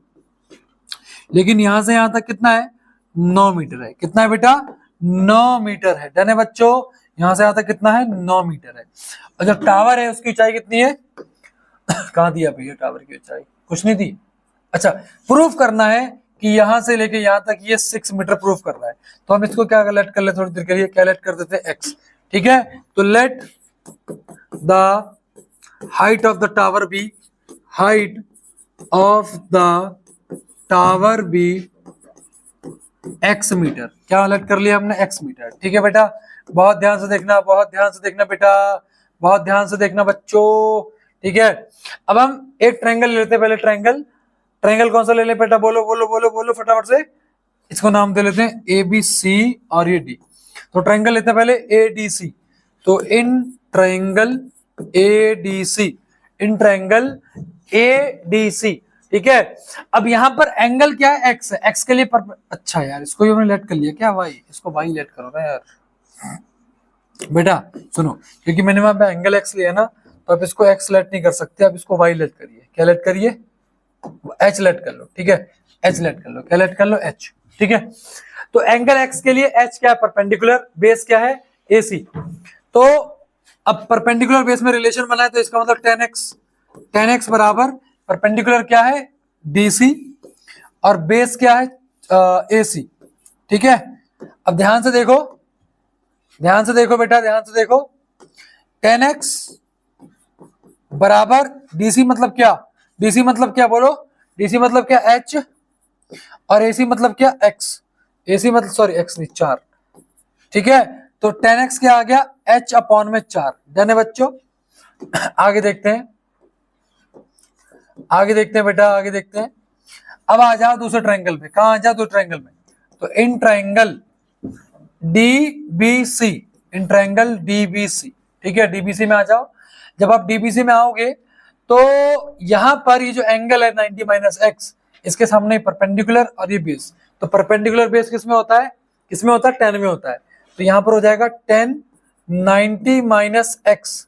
लेकिन यहां से यहां तक कितना है, 9 मीटर है। कितना है बेटा, 9 मीटर है। डन है बच्चों, यहां से यहां तक कितना है, 9 मीटर है। और जो टावर है उसकी ऊंचाई कितनी है, कहां दिया भैया टावर की ऊंचाई, कुछ नहीं दी। अच्छा, प्रूफ करना है कि यहां से लेके यहां तक ये 6 मीटर प्रूफ करना है, तो हम इसको क्या लेट कर ले, थोड़ी देर के लिए क्या लेट कर देते हैं, एक्स। ठीक है, तो let the height of the tower be, height of the tower be x metre. क्या अलर्ट कर लिया हमने? x metre. ठीक है बेटा, बहुत ध्यान से देखना, बहुत ध्यान से देखना बेटा, बहुत ध्यान से देखना बच्चों। ठीक है, अब हम एक ट्रायंगल लेते हैं। पहले ट्रायंगल, ट्रायंगल कौन सा ले ले बेटा? बोलो बोलो बोलो बोलो फटाफट से। इसको नाम दे लेते हैं ए बी सी और ये डी। तो ट्रायंगल लेते हैं पहले ए डी सी। तो in triangle A D C, in triangle A D C. ठीक है, अब यहां पर एंगल क्या है? एक्स है। एक्स के लिए अच्छा यार, इसको भी हमने लेट कर लिया क्या? वाई, इसको वाई लेट करो ना यार बेटा। सुनो, क्योंकि मैंने वहां पे एंगल एक्स लिया ना, तो आप इसको एक्स लेट नहीं कर सकते, आप इसको वाई लेट करिए। क्या लेट करिए? एच लेट कर लो। ठीक है, एच लेट कर लो। क्या लेट कर लो? एच। ठीक है, तो एंगल एक्स के लिए एच क्या है? परपेंडिकुलर। बेस क्या है? ए सी। तो अब परपेंडिकुलर बेस में रिलेशन बना है, तो इसका मतलब टेन एक्स। टेन एक्स बराबर परपेंडिकुलर क्या है? डी सी, और बेस क्या है? ए सी। ठीक है, अब ध्यान से देखो, ध्यान से देखो बेटा, ध्यान से देखो। टेन एक्स बराबर डीसी मतलब क्या? डीसी मतलब क्या बोलो? डीसी मतलब क्या? एच, और एसी मतलब क्या? एक्स। एसी मतलब सॉरी एक्स नहीं, 4। ठीक है, तो टेन एक्स क्या आ गया? एच अपॉन में 4। डन है बच्चों? आगे देखते हैं, आगे देखते हैं बेटा, आगे देखते हैं। अब आ जाओ दूसरे ट्रायंगल में। कहां आ जाओ? दूसरे ट्रायंगल में। तो in triangle DBC, in triangle DBC. ठीक है, डीबीसी में आ जाओ। जब आप डीबीसी में आओगे तो यहां पर ये जो एंगल है 90 माइनस एक्स, इसके सामने परपेंडिकुलर और ये बेस। तो परपेंडिकुलर बेस किसमें होता है? किसमें होता है? 10 में होता है। तो यहां पर हो जाएगा 10 90 माइनस एक्स,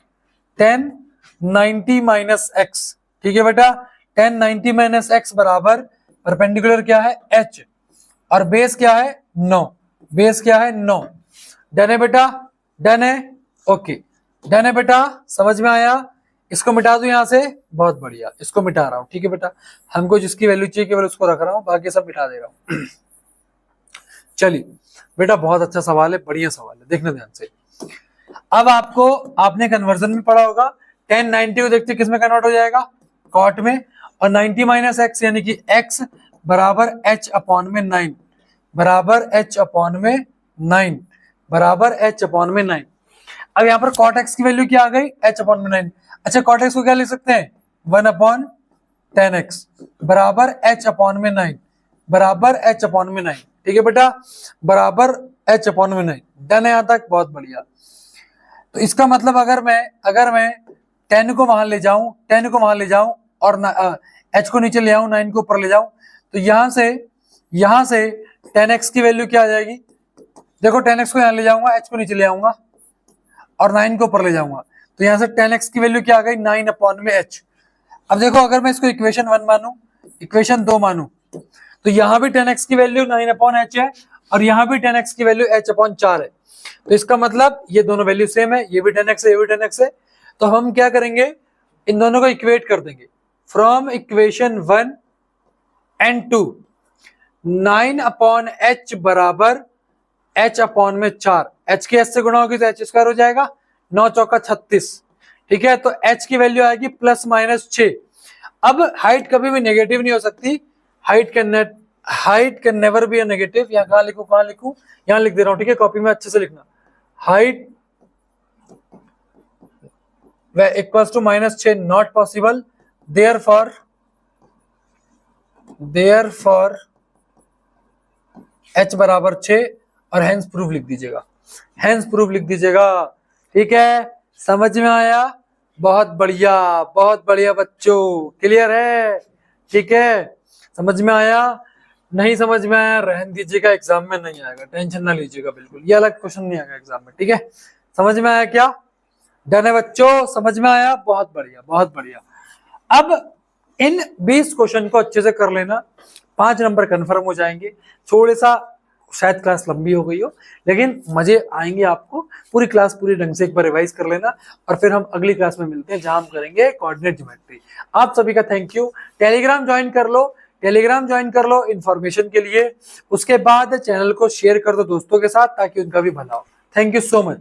10 90 माइनस एक्स। ठीक है बेटा, 10 90 माइनस एक्स बराबर परपेंडिकुलर क्या है? एच, और बेस क्या है? 9। बेस क्या है? 9। डन है बेटा? डन है? ओके, डन है बेटा? समझ में आया? इसको मिटा दो यहां से। बहुत बढ़िया, इसको मिटा रहा हूं। ठीक है बेटा, हमको जिसकी वैल्यू चाहिए केवल उसको रख रहा हूं, बाकी सब मिटा दे रहा हूं। चलिए बेटा, बहुत अच्छा सवाल है, बढ़िया सवाल है, देखना ध्यान से। अब आपको, आपने कन्वर्जन में पढ़ा होगा, 10 90 को देखते किस में कन्वर्ट हो जाएगा? कॉट में। और 90 माइनस एक्स यानी कि एक्स बराबर एच अपॉन में 9, बराबर एच अपॉन में 9, बराबर एच अपॉन में 9। अब यहाँ पर कॉट एक्स की वैल्यू क्या आ गई? एच अपॉन में 9। अच्छा, कॉट एक्स को क्या लिख सकते हैं? 1 अपॉन 10 एक्स बराबर एच अपॉन में 9, बराबर एच अपॉन में 9। ठीक है बेटा, बराबर एच अपॉन में 9। डन है यहां तक? बहुत बढ़िया। तो इसका मतलब अगर मैं 10 को वहां ले जाऊं, 10 को वहां ले जाऊं और एच को नीचे ले आऊं, 9 को ऊपर ले जाऊं, तो यहां से 10x की वैल्यू क्या आ जाएगी? देखो, 10x को यहां ले जाऊंगा, एच को नीचे ले आऊंगा और 9 को ऊपर ले जाऊंगा, तो यहां से 10x की वैल्यू क्या आ गई? 9 अपॉन में h। अब देखो, अगर मैं इसको इक्वेशन 1 मानू, इक्वेशन 2 मानू, तो यहां भी 10x की वैल्यू 9 अपॉन h है, और यहां भी 10x की वैल्यू h अपॉन 4 है। तो इसका मतलब ये दोनों वैल्यू सेम है, ये भी 10x है, ये भी 10x है। तो हम क्या करेंगे? इन दोनों को इक्वेट कर देंगे। From equation 1 and 2, 9 upon h बराबर h अपॉन में 4, h के h से गुणा होगी तो h स्क्वायर हो जाएगा, 9 चौका 36। ठीक है, तो h की वैल्यू आएगी प्लस माइनस 6। अब हाइट कभी भी नेगेटिव नहीं हो सकती, height can never be a negative. यहाँ कहां लिखूं, कहां लिखूं? यहां लिख दे रहा हूं। ठीक है, कॉपी में अच्छे से लिखना, height equals to minus 6 not possible, therefore h बराबर 6, और हेंस प्रूफ लिख दीजिएगा, हेंस प्रूफ लिख दीजिएगा। ठीक है, समझ में आया? बहुत बढ़िया, बहुत बढ़िया बच्चों, क्लियर है? ठीक है, समझ में आया? नहीं समझ में आया रहने दीजिएगा, एग्जाम में नहीं आएगा, टेंशन ना लीजिएगा बिल्कुल, ये अलग क्वेश्चन नहीं आएगा एग्जाम में। ठीक है, समझ में आया क्या? डन है बच्चों? समझ में आया? बहुत बढ़िया, बहुत बढ़िया। अब इन 20 क्वेश्चन को अच्छे से कर लेना, 5 नंबर कंफर्म हो जाएंगे। थोड़े सा शायद क्लास लंबी हो गई हो, लेकिन मजे आएंगे आपको। पूरी क्लास पूरी ढंग से एक बार रिवाइज कर लेना, और फिर हम अगली क्लास में मिलते हैं जहां हम करेंगे कोऑर्डिनेट ज्योमेट्री। आप सभी का थैंक यू। टेलीग्राम ज्वाइन कर लो, टेलीग्राम ज्वाइन कर लो इन्फॉर्मेशन के लिए। उसके बाद चैनल को शेयर कर दो दोस्तों के साथ, ताकि उनका भी भला हो। Thank you so much.